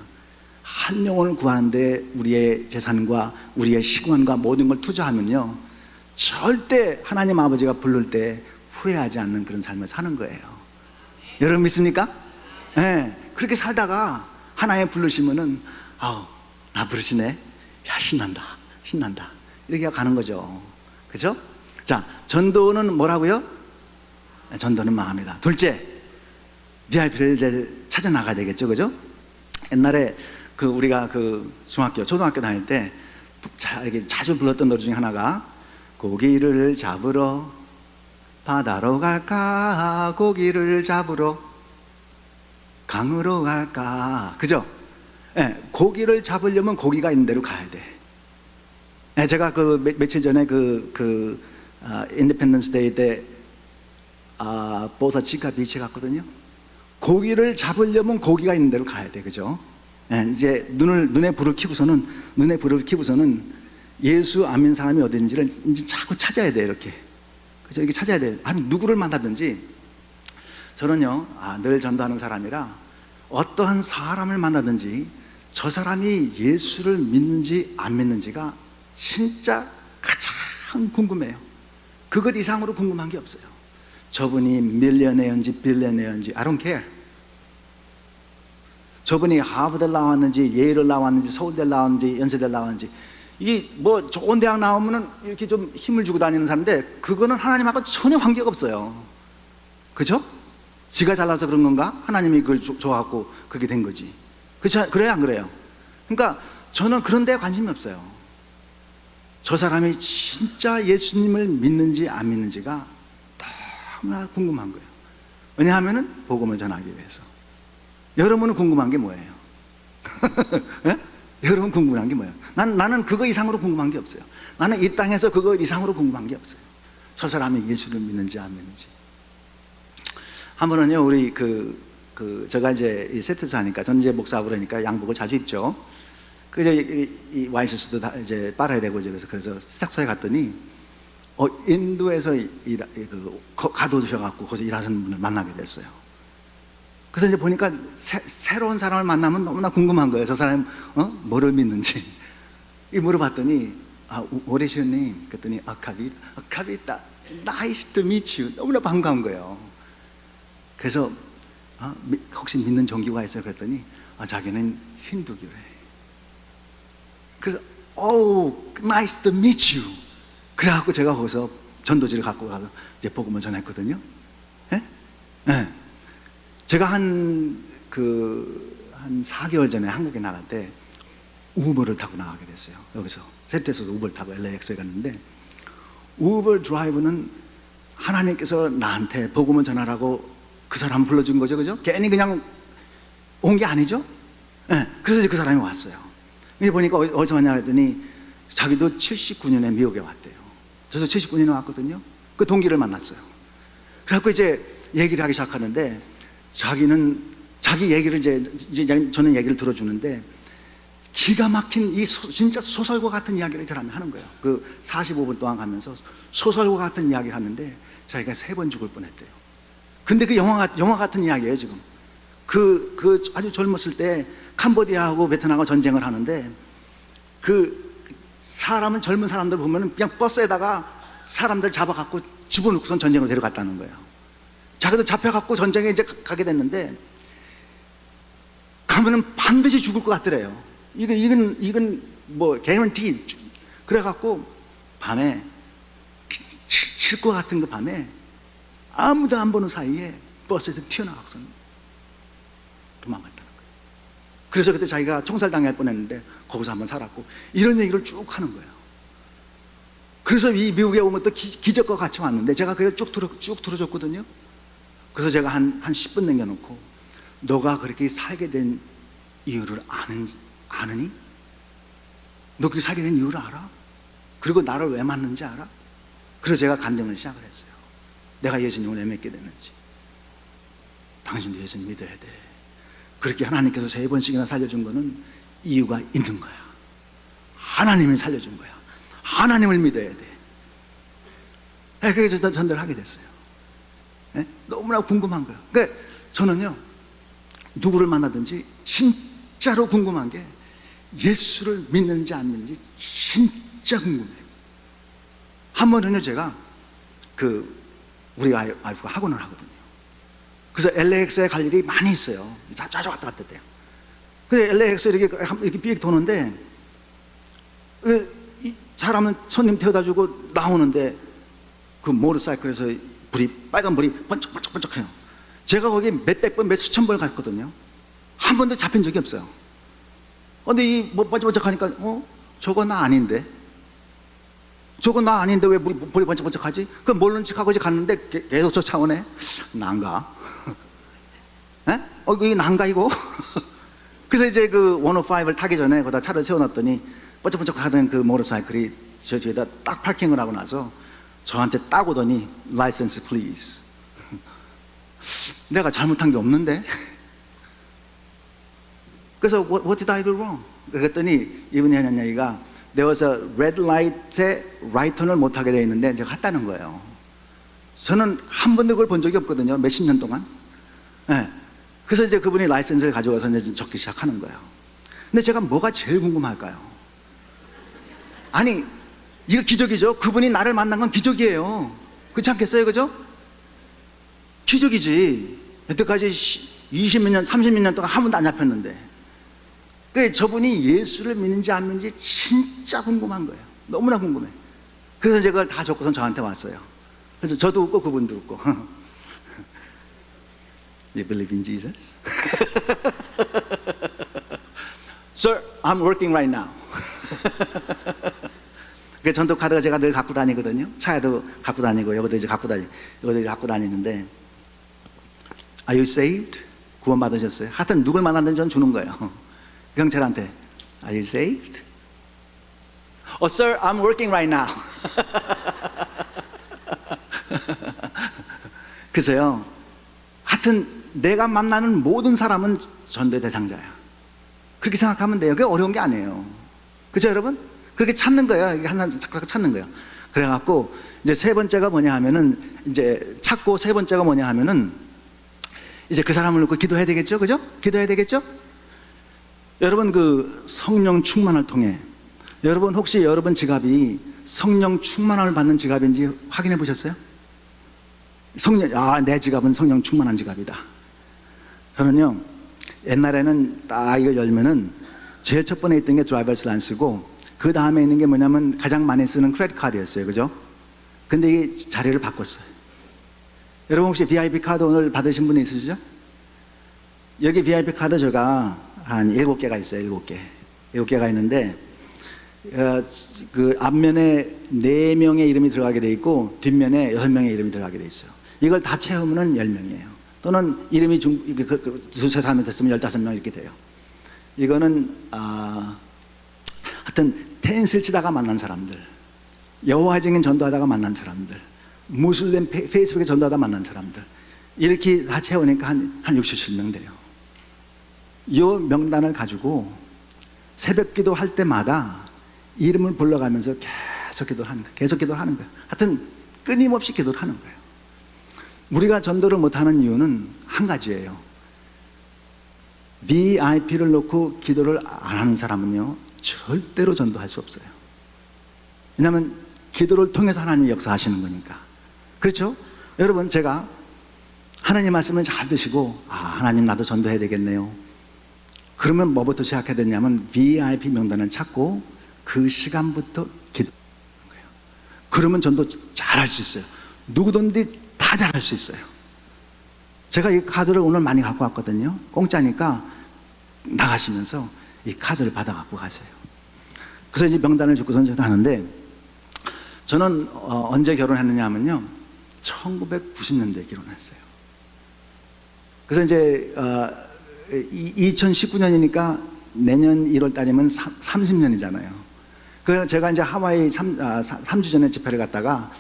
한 영혼을 구하는데 우리의 재산과 우리의 시간과 모든 걸 투자하면요, 절대 하나님 아버지가 부를 때 후회하지 않는 그런 삶을 사는 거예요. 여러분 믿습니까? 네, 그렇게 살다가 하나님 부르시면은 나 부르시네. 야, 신난다. 이렇게 가는 거죠. 그죠? 자, 전도는 뭐라고요? 전도는 마음이다. 둘째, VIP를 이제 찾아 나가야 되겠죠. 그죠? 옛날에 그 우리가 그 중학교, 초등학교 다닐 때 이렇게 자주 불렀던 노래 중에 하나가 고기를 잡으러 바다로 갈까, 고기를 잡으러 강으로 갈까, 그죠? 예, 고기를 잡으려면 고기가 있는 데로 가야 돼. 예, 제가 그 며칠 전에 인디펜던스 데이 때 보사치카 비치에 갔거든요. 고기를 잡으려면 고기가 있는 데로 가야 돼, 그죠? 예, 이제 눈에 불을 켜고서는 예수 안 믿는 사람이 어딘지를 이제 자꾸 찾아야 돼, 이렇게. 그죠? 이렇게 찾아야 돼. 아니, 누구를 만나든지. 저는요, 늘 전도하는 사람이라 어떠한 사람을 만나든지 저 사람이 예수를 믿는지 안 믿는지가 진짜 가장 궁금해요. 그것 이상으로 궁금한 게 없어요. 저분이 밀리어네어인지 빌리어네어인지 I don't care. 저분이 하버드를 나왔는지 예일을 나왔는지 서울대를 나왔는지 연세대를 나왔는지, 이게 뭐 좋은 대학 나오면은 이렇게 좀 힘을 주고 다니는 사람인데 그거는 하나님하고 전혀 관계가 없어요. 그죠? 지가 잘나서 그런 건가? 하나님이 그걸 좋아하고 그렇게 된 거지. 그렇죠? 그래요, 안 그래요? 그러니까 저는 그런 데 관심이 없어요. 저 사람이 진짜 예수님을 믿는지 안 믿는지가 너무나 궁금한 거예요. 왜냐하면은 복음을 전하기 위해서. 여러분은 궁금한 게 뭐예요? 네? 여러분 궁금한 게 뭐예요? 나는 그거 이상으로 궁금한 게 없어요. 나는 이 땅에서 그거 이상으로 궁금한 게 없어요. 저 사람이 예수를 믿는지 안 믿는지. 한 번은요, 우리 제가 이제 이 세트에서 하니까, 저는 이제 목사하고 그러니까 양복을 자주 입죠. 그래서 이 와이셔츠도 다 이제 빨아야 되고, 그래서 세탁소에 갔더니, 인도에서 가두셔갖고 거기서 일하시는 분을 만나게 됐어요. 그래서 이제 보니까 새로운 사람을 만나면 너무나 궁금한 거예요. 저 사람, 뭐를 믿는지. 물어봤더니, what is your name? 그랬더니, 카비타, nice to meet you. 너무나 반가운 거예요. 그래서, 혹시 믿는 종교가 있어요? 그랬더니, 자기는 힌두교래. 그래서, nice to meet you. 그래갖고 제가 거기서 전도지를 갖고 가서 이제 복음을 전했거든요. 예? 예. 제가 한 4개월 전에 한국에 나갈 때 우버를 타고 나가게 됐어요. 여기서 세트에서도 우버를 타고 LAX에 갔는데, 우버 드라이브는 하나님께서 나한테 복음을 전하라고 그 사람 불러준 거죠, 그죠? 괜히 그냥 온 게 아니죠? 네, 그래서 이제 그 사람이 왔어요. 이제 보니까 어디서 왔냐 했더니 자기도 79년에 미국에 왔대요. 저도 79년에 왔거든요. 그 동기를 만났어요. 그래갖고 이제 얘기를 하기 시작하는데, 자기 얘기를 이제 저는 얘기를 들어주는데, 기가 막힌 진짜 소설과 같은 이야기를 이 사람이 하는 거예요. 그 45분 동안 가면서 소설과 같은 이야기를 하는데, 자기가 3번 죽을 뻔했대요. 근데 그 영화 같은 이야기예요, 지금. 아주 젊었을 때 캄보디아하고 베트남하고 전쟁을 하는데, 젊은 사람들 보면은 그냥 버스에다가 사람들 잡아갖고 집어넣고선 전쟁으로 데려갔다는 거예요. 자기도 잡혀갖고 전쟁에 이제 가게 됐는데, 가면은 반드시 죽을 것 같더래요. 이건 뭐 개런티. 그래갖고 밤에 칠 것 같은 그 밤에 아무도 안 보는 사이에 버스에서 튀어나와서 도망갔다는 거예요. 그래서 그때 자기가 총살당할 뻔했는데 거기서 한번 살았고, 이런 얘기를 쭉 하는 거예요. 그래서 이 미국에 온 것도 기적과 같이 왔는데, 제가 그걸 쭉 들어줬거든요. 그래서 제가 한 10분 남겨놓고, 너가 그렇게 살게 된 이유를 아느니? 너 그렇게 살게 된 이유를 알아? 그리고 나를 왜 만났는지 알아? 그래서 제가 간증을 시작을 했어요. 내가 예수님을 왜 믿게 됐는지. 당신도 예수님 믿어야 돼. 그렇게 하나님께서 3번씩이나 살려준 거는 이유가 있는 거야. 하나님이 살려준 거야. 하나님을 믿어야 돼. 그래서 전도를 하게 됐어요. 네? 너무나 궁금한 거예요. 그러니까 저는요, 누구를 만나든지 진짜로 궁금한 게, 예수를 믿는지 안 믿는지 진짜 궁금해요. 한 번은요, 제가 우리 와이프가 학원을 하거든요. 그래서 LAX에 갈 일이 많이 있어요. 자주 왔다 갔다 해요. 근데 LAX 이렇게 삐익 도는데, 사람은 손님 태워다 주고 나오는데, 그 모터사이클에서 빨간 불이 번쩍번쩍번쩍해요. 제가 거기 몇백 번, 몇 수천 번 갔거든요. 한 번도 잡힌 적이 없어요. 근데 이 뭐 번쩍번쩍하니까 저거 나 아닌데, 저거 나 아닌데 왜 볼이 번쩍번쩍하지? 그럼 모르는 척하고 이제 갔는데 계속 쫓아오네. 난가? 에? 이거 난가 이거? 그래서 이제 그 105를 타기 전에 거기다 차를 세워놨더니 번쩍번쩍 하던 그 모터사이클이 저 뒤에다 딱 파킹을 하고 나서 저한테 딱 오더니 License please. 내가 잘못한 게 없는데? 그래서 What did I do wrong? 그랬더니 이분이 하는 얘기가 There was a red light에 right 턴을 못하게 돼 있는데 제가 했다는 거예요. 저는 한 번도 그걸 본 적이 없거든요. 몇십 년 동안. 네. 그래서 이제 그분이 라이센스를 가져와서 이제 적기 시작하는 거예요. 근데 제가 뭐가 제일 궁금할까요? 아니, 이거 기적이죠. 그분이 나를 만난 건 기적이에요. 그렇지 않겠어요? 그죠? 기적이지. 여태까지 20몇 년, 30몇 년 동안 한 번도 안 잡혔는데. 그 저분이 예수를 믿는지 안 믿는지 진짜 궁금한 거예요. 너무나 궁금해. 그래서 제가 그걸 다 적고선 저한테 왔어요. 그래서 저도 웃고 그분도 웃고. You believe in Jesus? Sir, I'm working right now. 그 전도 카드가 제가 늘 갖고 다니거든요. 차에도 갖고 다니고 여기도 이제 갖고 다니는데 Are you saved? 구원 받으셨어요? 하여튼 누굴 만났는지 전 주는 거예요. 경찰한테 Are you saved? Sir, I'm working right now. 그래서요, 하여튼 내가 만나는 모든 사람은 전도의 대상자야. 그렇게 생각하면 돼요. 그게 어려운 게 아니에요. 그죠, 여러분? 그렇게 찾는 거예요. 하나 찾는 거예요. 그래갖고 이제 세 번째가 뭐냐 하면은 이제 찾고 세 번째가 뭐냐 하면은 이제 그 사람을 놓고 기도해야 되겠죠, 그죠? 기도해야 되겠죠? 여러분 그 성령 충만을 통해 여러분 혹시 여러분 지갑이 성령 충만함을 받는 지갑인지 확인해 보셨어요? 내 지갑은 성령 충만한 지갑이다. 저는요 옛날에는 딱 이걸 열면은 제일 첫 번에 있던 게 드라이버스 라이센스고 그 다음에 있는 게 뭐냐면 가장 많이 쓰는 크레딧 카드였어요. 그죠? 근데 이 자리를 바꿨어요. 여러분 혹시 VIP 카드 오늘 받으신 분 있으시죠? 여기 VIP 카드 제가 한 7개가 있어요. 7개가 있는데 그 앞면에 4명의 이름이 들어가게 돼 있고 뒷면에 6명의 이름이 들어가게 돼 있어요. 이걸 다 채우면 10명이에요. 또는 이름이 두세 사람이 됐으면 15명 이렇게 돼요. 이거는 하여튼 테니스를 치다가 만난 사람들, 여호와의 증인 전도하다가 만난 사람들, 무슬림 페이스북에 전도하다 만난 사람들 이렇게 다 채우니까 한 67명 돼요. 이 명단을 가지고 새벽 기도 할 때마다 이름을 불러가면서 계속 기도를 하는 거예요. 계속 기도를 하는 거예요. 하여튼 끊임없이 기도를 하는 거예요. 우리가 전도를 못하는 이유는 한 가지예요. VIP를 놓고 기도를 안 하는 사람은요 절대로 전도할 수 없어요. 왜냐하면 기도를 통해서 하나님이 역사하시는 거니까. 그렇죠? 여러분 제가 하나님 말씀을 잘 드시고 하나님 나도 전도해야 되겠네요. 그러면 뭐부터 시작해야 되냐면 VIP 명단을 찾고 그 시간부터 기도하는 거예요. 그러면 전도 잘할 수 있어요. 누구든지 다 잘할 수 있어요. 제가 이 카드를 오늘 많이 갖고 왔거든요. 공짜니까 나가시면서 이 카드를 받아 갖고 가세요. 그래서 이제 명단을 주고선 저도 하는데 저는 언제 결혼했느냐 하면요 1990년대에 결혼했어요. 그래서 이제 2019년이니까 내년 1월 달이면 30년이잖아요. 그래서 제가 이제 하와이 3주 전에 집회를 갔다가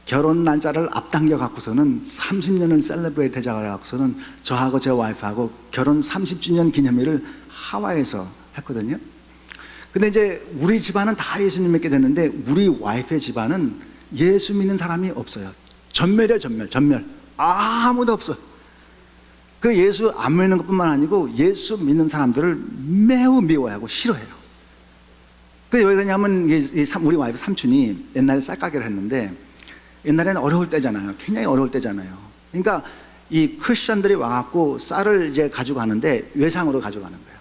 결혼 날짜를 앞당겨 갖고서는 30년을 셀러브레이트 하자고 갖고서는 저하고 제 와이프하고 결혼 30주년 기념일을 하와이에서 했거든요. 근데 이제 우리 집안은 다 예수님 믿게 됐는데 우리 와이프의 집안은 예수 믿는 사람이 없어요. 전멸이에요, 전멸. 아무도 없어. 그 예수 안 믿는 것뿐만 아니고 예수 믿는 사람들을 매우 미워하고 싫어해요. 그 왜 그러냐면 우리 와이프 삼촌이 옛날에 쌀가게를 했는데 옛날에는 어려울 때잖아요. 굉장히 어려울 때잖아요. 그러니까 이 크리스천들이 와갖고 쌀을 이제 가져가는데 외상으로 가져가는 거예요.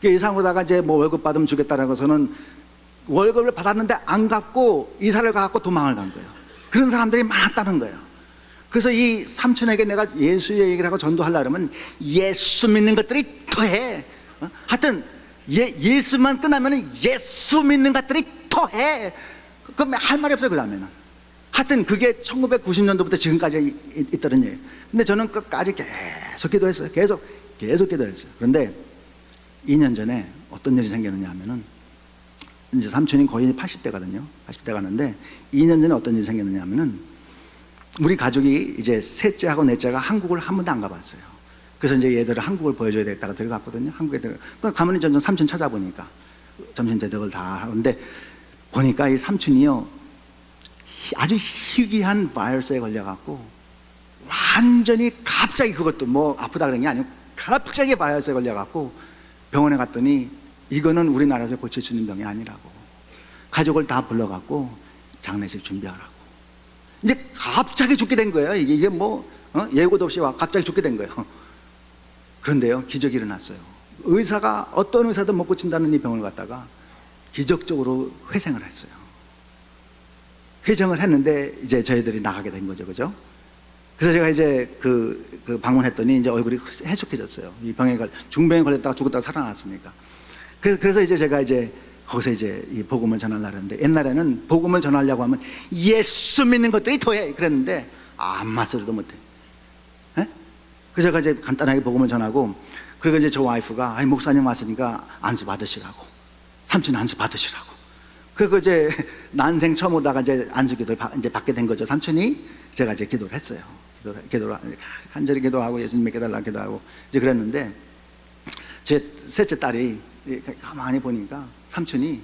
그 외상으로다가 이제 뭐 월급 받으면 주겠다라고 해서는 월급을 받았는데 안 갚고 이사를 가갖고 도망을 간 거예요. 그런 사람들이 많았다는 거예요. 그래서 이 삼촌에게 내가 예수 얘기를 하고 전도하려고 하면 예수 믿는 것들이 더해. 하여튼 예수만 끝나면 예수 믿는 것들이 더해. 그럼 할 말이 없어요. 그 다음에는. 하여튼 그게 1990년도부터 지금까지 있다는 얘기예요. 근데 저는 끝까지 계속 기도했어요. 계속 기도했어요. 그런데 2년 전에 어떤 일이 생겼느냐 하면은, 이제 삼촌이 거의 80대거든요. 80대 가는데 2년 전에 어떤 일이 생겼느냐 하면은, 우리 가족이 이제 셋째하고 넷째가 한국을 한 번도 안 가봤어요. 그래서 이제 얘들을 한국을 보여줘야 되겠다가 들어갔거든요. 한국에 가면은 전 삼촌 찾아보니까 점심 대접을 다 하는데, 보니까 이 삼촌이요 아주 희귀한 바이러스에 걸려갖고 완전히 갑자기, 그것도 뭐 아프다 그런 게 아니고 갑자기 바이러스에 걸려갖고 병원에 갔더니 이거는 우리나라에서 고칠 수 있는 병이 아니라고, 가족을 다 불러갖고 장례식 준비하라고. 이제 갑자기 죽게 된 거예요. 이게 뭐 예고도 없이 갑자기 죽게 된 거예요. 그런데요, 기적이 일어났어요. 의사가, 어떤 의사도 못 고친다는 이 병을 갖다가 기적적으로 회생을 했어요. 회생을 했는데 이제 저희들이 나가게 된 거죠, 그죠? 그래서 제가 이제 그 방문했더니 이제 얼굴이 해숙해졌어요. 이 병에 중병에 걸렸다가 죽었다가 살아났으니까. 그래서 이제 제가 이제 거기서 이제 이 복음을 전하려고 했는데, 옛날에는 복음을 전하려고 하면 예수 믿는 것들이 더해 그랬는데 아무 소리도 못해. 그래서 제가 이제 간단하게 복음을 전하고, 그리고 이제 저 와이프가 목사님 왔으니까 안수 받으시라고, 삼촌 안수 받으시라고. 그리고 이제 난생 처음 오다가 이제 안수 기도를 이제 받게 된 거죠. 삼촌이. 제가 이제 기도를 했어요. 기도를 간절히 기도하고 예수님께 달라고 기도하고 이제 그랬는데, 제 셋째 딸이 가만히 보니까 삼촌이,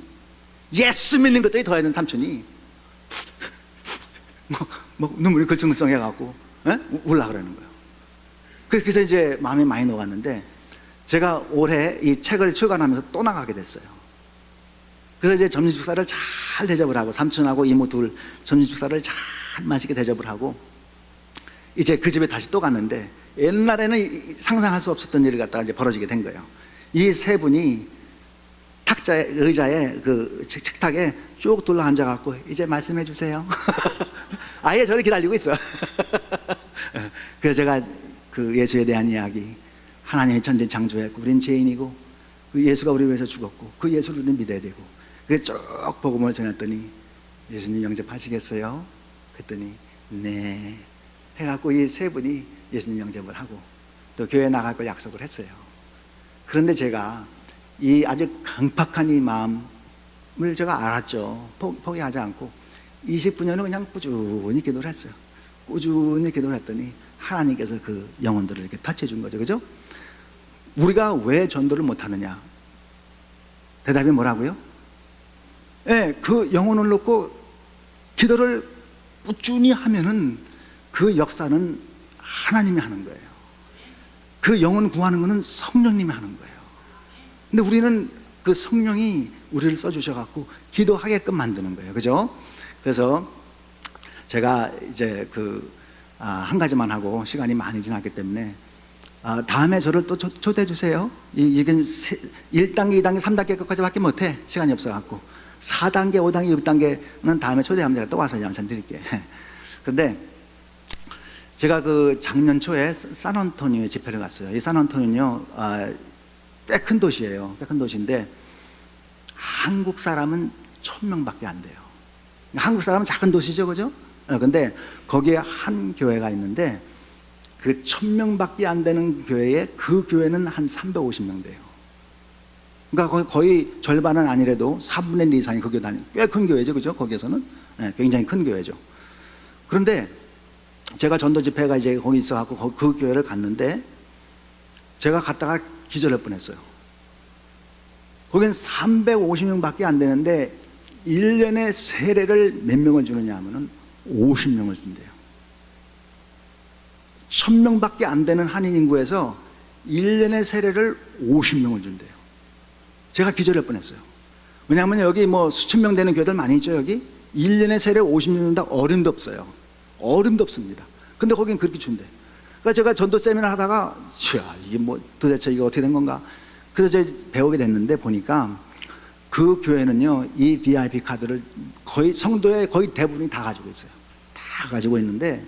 예수 믿는 것들이 더해야 되는 삼촌이 뭐 눈물이 글썽글썽 해갖고 울라 그러는 거예요. 그래서 이제 마음이 많이 녹았는데, 제가 올해 이 책을 출간하면서 또 나가게 됐어요. 그래서 이제 점심 식사를 잘 대접을 하고, 삼촌하고 이모 둘 점심 식사를 잘 맛있게 대접을 하고, 이제 그 집에 다시 또 갔는데, 옛날에는 상상할 수 없었던 일을 갖다가 이제 벌어지게 된 거예요. 이 세 분이 의자에 그 식탁에 쭉 둘러 앉아갖고 이제 말씀해 주세요. 아예 저를 기다리고 있어. 그래서 제가 그 예수에 대한 이야기, 하나님이 천지 창조했고 우린 죄인이고 그 예수가 우리 위해서 죽었고 그 예수를 우리는 믿어야 되고, 그래서 쭉 복음을 전했더니 예수님 영접하시겠어요? 그랬더니 네 해갖고 이 세 분이 예수님 영접을 하고 또 교회 나갈 걸 약속을 했어요. 그런데 제가 이 아주 강팍한 이 마음을 제가 알았죠. 포기하지 않고 29년은 그냥 꾸준히 기도를 했어요. 꾸준히 기도를 했더니 하나님께서 그 영혼들을 이렇게 터치해 준 거죠. 그죠? 우리가 왜 전도를 못하느냐? 대답이 뭐라고요? 네, 그 영혼을 놓고 기도를 꾸준히 하면은 그 역사는 하나님이 하는 거예요. 그 영혼 구하는 거는 성령님이 하는 거예요. 근데 우리는 그 성령이 우리를 써주셔갖고 기도하게끔 만드는 거예요. 그죠? 그래서 제가 이제 한 가지만 하고 시간이 많이 지났기 때문에 다음에 저를 또 초대해 주세요. 이건 1단계, 2단계, 3단계 끝까지밖에 못해. 시간이 없어갖고 4단계, 5단계, 6단계는 다음에 초대하면 제가 또 와서 말씀드릴게요. 근데 제가 그 작년 초에 산안토니오에 집회를 갔어요. 이 산안토니오는요 꽤 큰 도시예요. 꽤 큰 도시인데 한국 사람은 1000명밖에 안 돼요. 한국 사람은 작은 도시죠, 그죠? 근데 거기에 한 교회가 있는데 그 1000명밖에 안 되는 교회에 그 교회는 한 350명 돼요. 그러니까 거의 절반은 아니래도 4분의 1 이상이 그 교회 다니는 꽤 큰 교회죠, 그죠? 거기에서는 굉장히 큰 교회죠. 그런데 제가 전도 집회가 이제 거기 있어갖고 그 교회를 갔는데 제가 갔다가 기절할 뻔했어요. 거긴 350명밖에 안 되는데 1년에 세례를 몇 명을 주느냐 하면은 50명을 준대요. 1000명밖에 안 되는 한인 인구에서 1년에 세례를 50명을 준대요. 제가 기절할 뻔했어요. 왜냐하면 여기 뭐 수천 명 되는 교회들 많이 있죠. 여기 1년에 세례 50명 준다. 어림도 없어요. 어림도 없습니다. 근데 거긴 그렇게 준대. 그러니까 제가 전도 세미나 하다가 이게 뭐 도대체 이게 어떻게 된 건가. 그래서 제가 배우게 됐는데 보니까 그 교회는요 이 VIP 카드를 거의 성도의 거의 대부분이 다 가지고 있어요. 다 가지고 있는데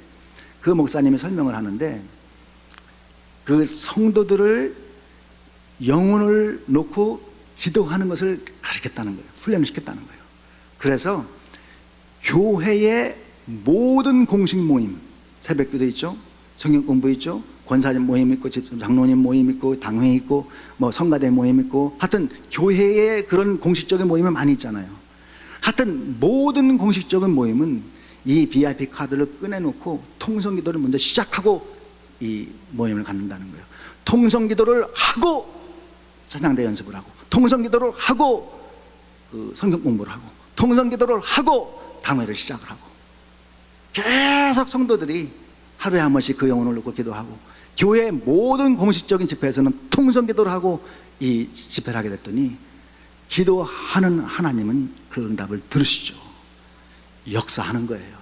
그 목사님이 설명을 하는데 그 성도들을 영혼을 놓고 기도하는 것을 가르쳤다는 거예요. 훈련을 시켰다는 거예요. 그래서 교회의 모든 공식 모임, 새벽기도 있죠, 성경 공부 있죠, 권사님 모임 있고 장로님 모임 있고 당회 있고 뭐 성가대 모임 있고, 하여튼 교회의 그런 공식적인 모임은 많이 있잖아요. 하여튼 모든 공식적인 모임은 이 VIP 카드를 꺼내놓고 통성기도를 먼저 시작하고 이 모임을 갖는다는 거예요. 통성기도를 하고 찬양대 연습을 하고, 통성기도를 하고 그 성경 공부를 하고, 통성기도를 하고 당회를 시작을 하고, 계속 성도들이 하루에 한 번씩 그 영혼을 놓고 기도하고, 교회의 모든 공식적인 집회에서는 통성기도를 하고 이 집회를 하게 됐더니 기도하는 하나님은 그 응답을 들으시죠. 역사하는 거예요.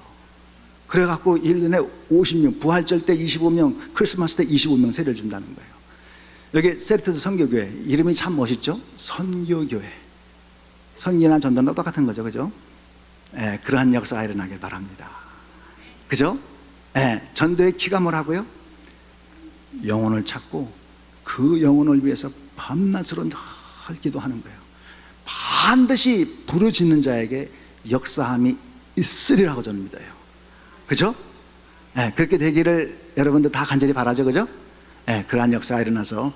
그래갖고 1년에 50명, 부활절 때 25명, 크리스마스 때 25명 세례를 준다는 거예요. 여기 세르터스 선교교회, 이름이 참 멋있죠? 선교교회. 선교나 전도나 똑같은 거죠, 그죠? 예, 그러한 역사가 일어나길 바랍니다. 그죠? 예, 전도의 키가 뭐라고요? 영혼을 찾고 그 영혼을 위해서 밤낮으로 늘 기도하는 거예요. 반드시 부르짖는 자에게 역사함이 있으리라고 저는 믿어요. 그죠? 예, 그렇게 되기를 여러분들 다 간절히 바라죠, 그죠? 예, 그러한 역사가 일어나서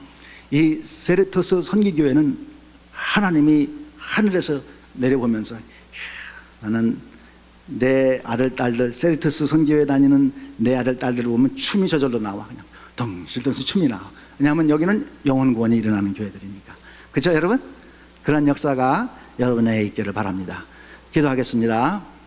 이 세르토스 선기교회는 하나님이 하늘에서 내려보면서, 나는 내 아들 딸들, 세르토스 선교회 다니는 내 아들 딸들을 보면 춤이 저절로 나와. 그냥 덩실덩실 춤이 나와. 왜냐하면 여기는 영혼 구원이 일어나는 교회들이니까. 그렇죠 여러분? 그런 역사가 여러분에게 있기를 바랍니다. 기도하겠습니다.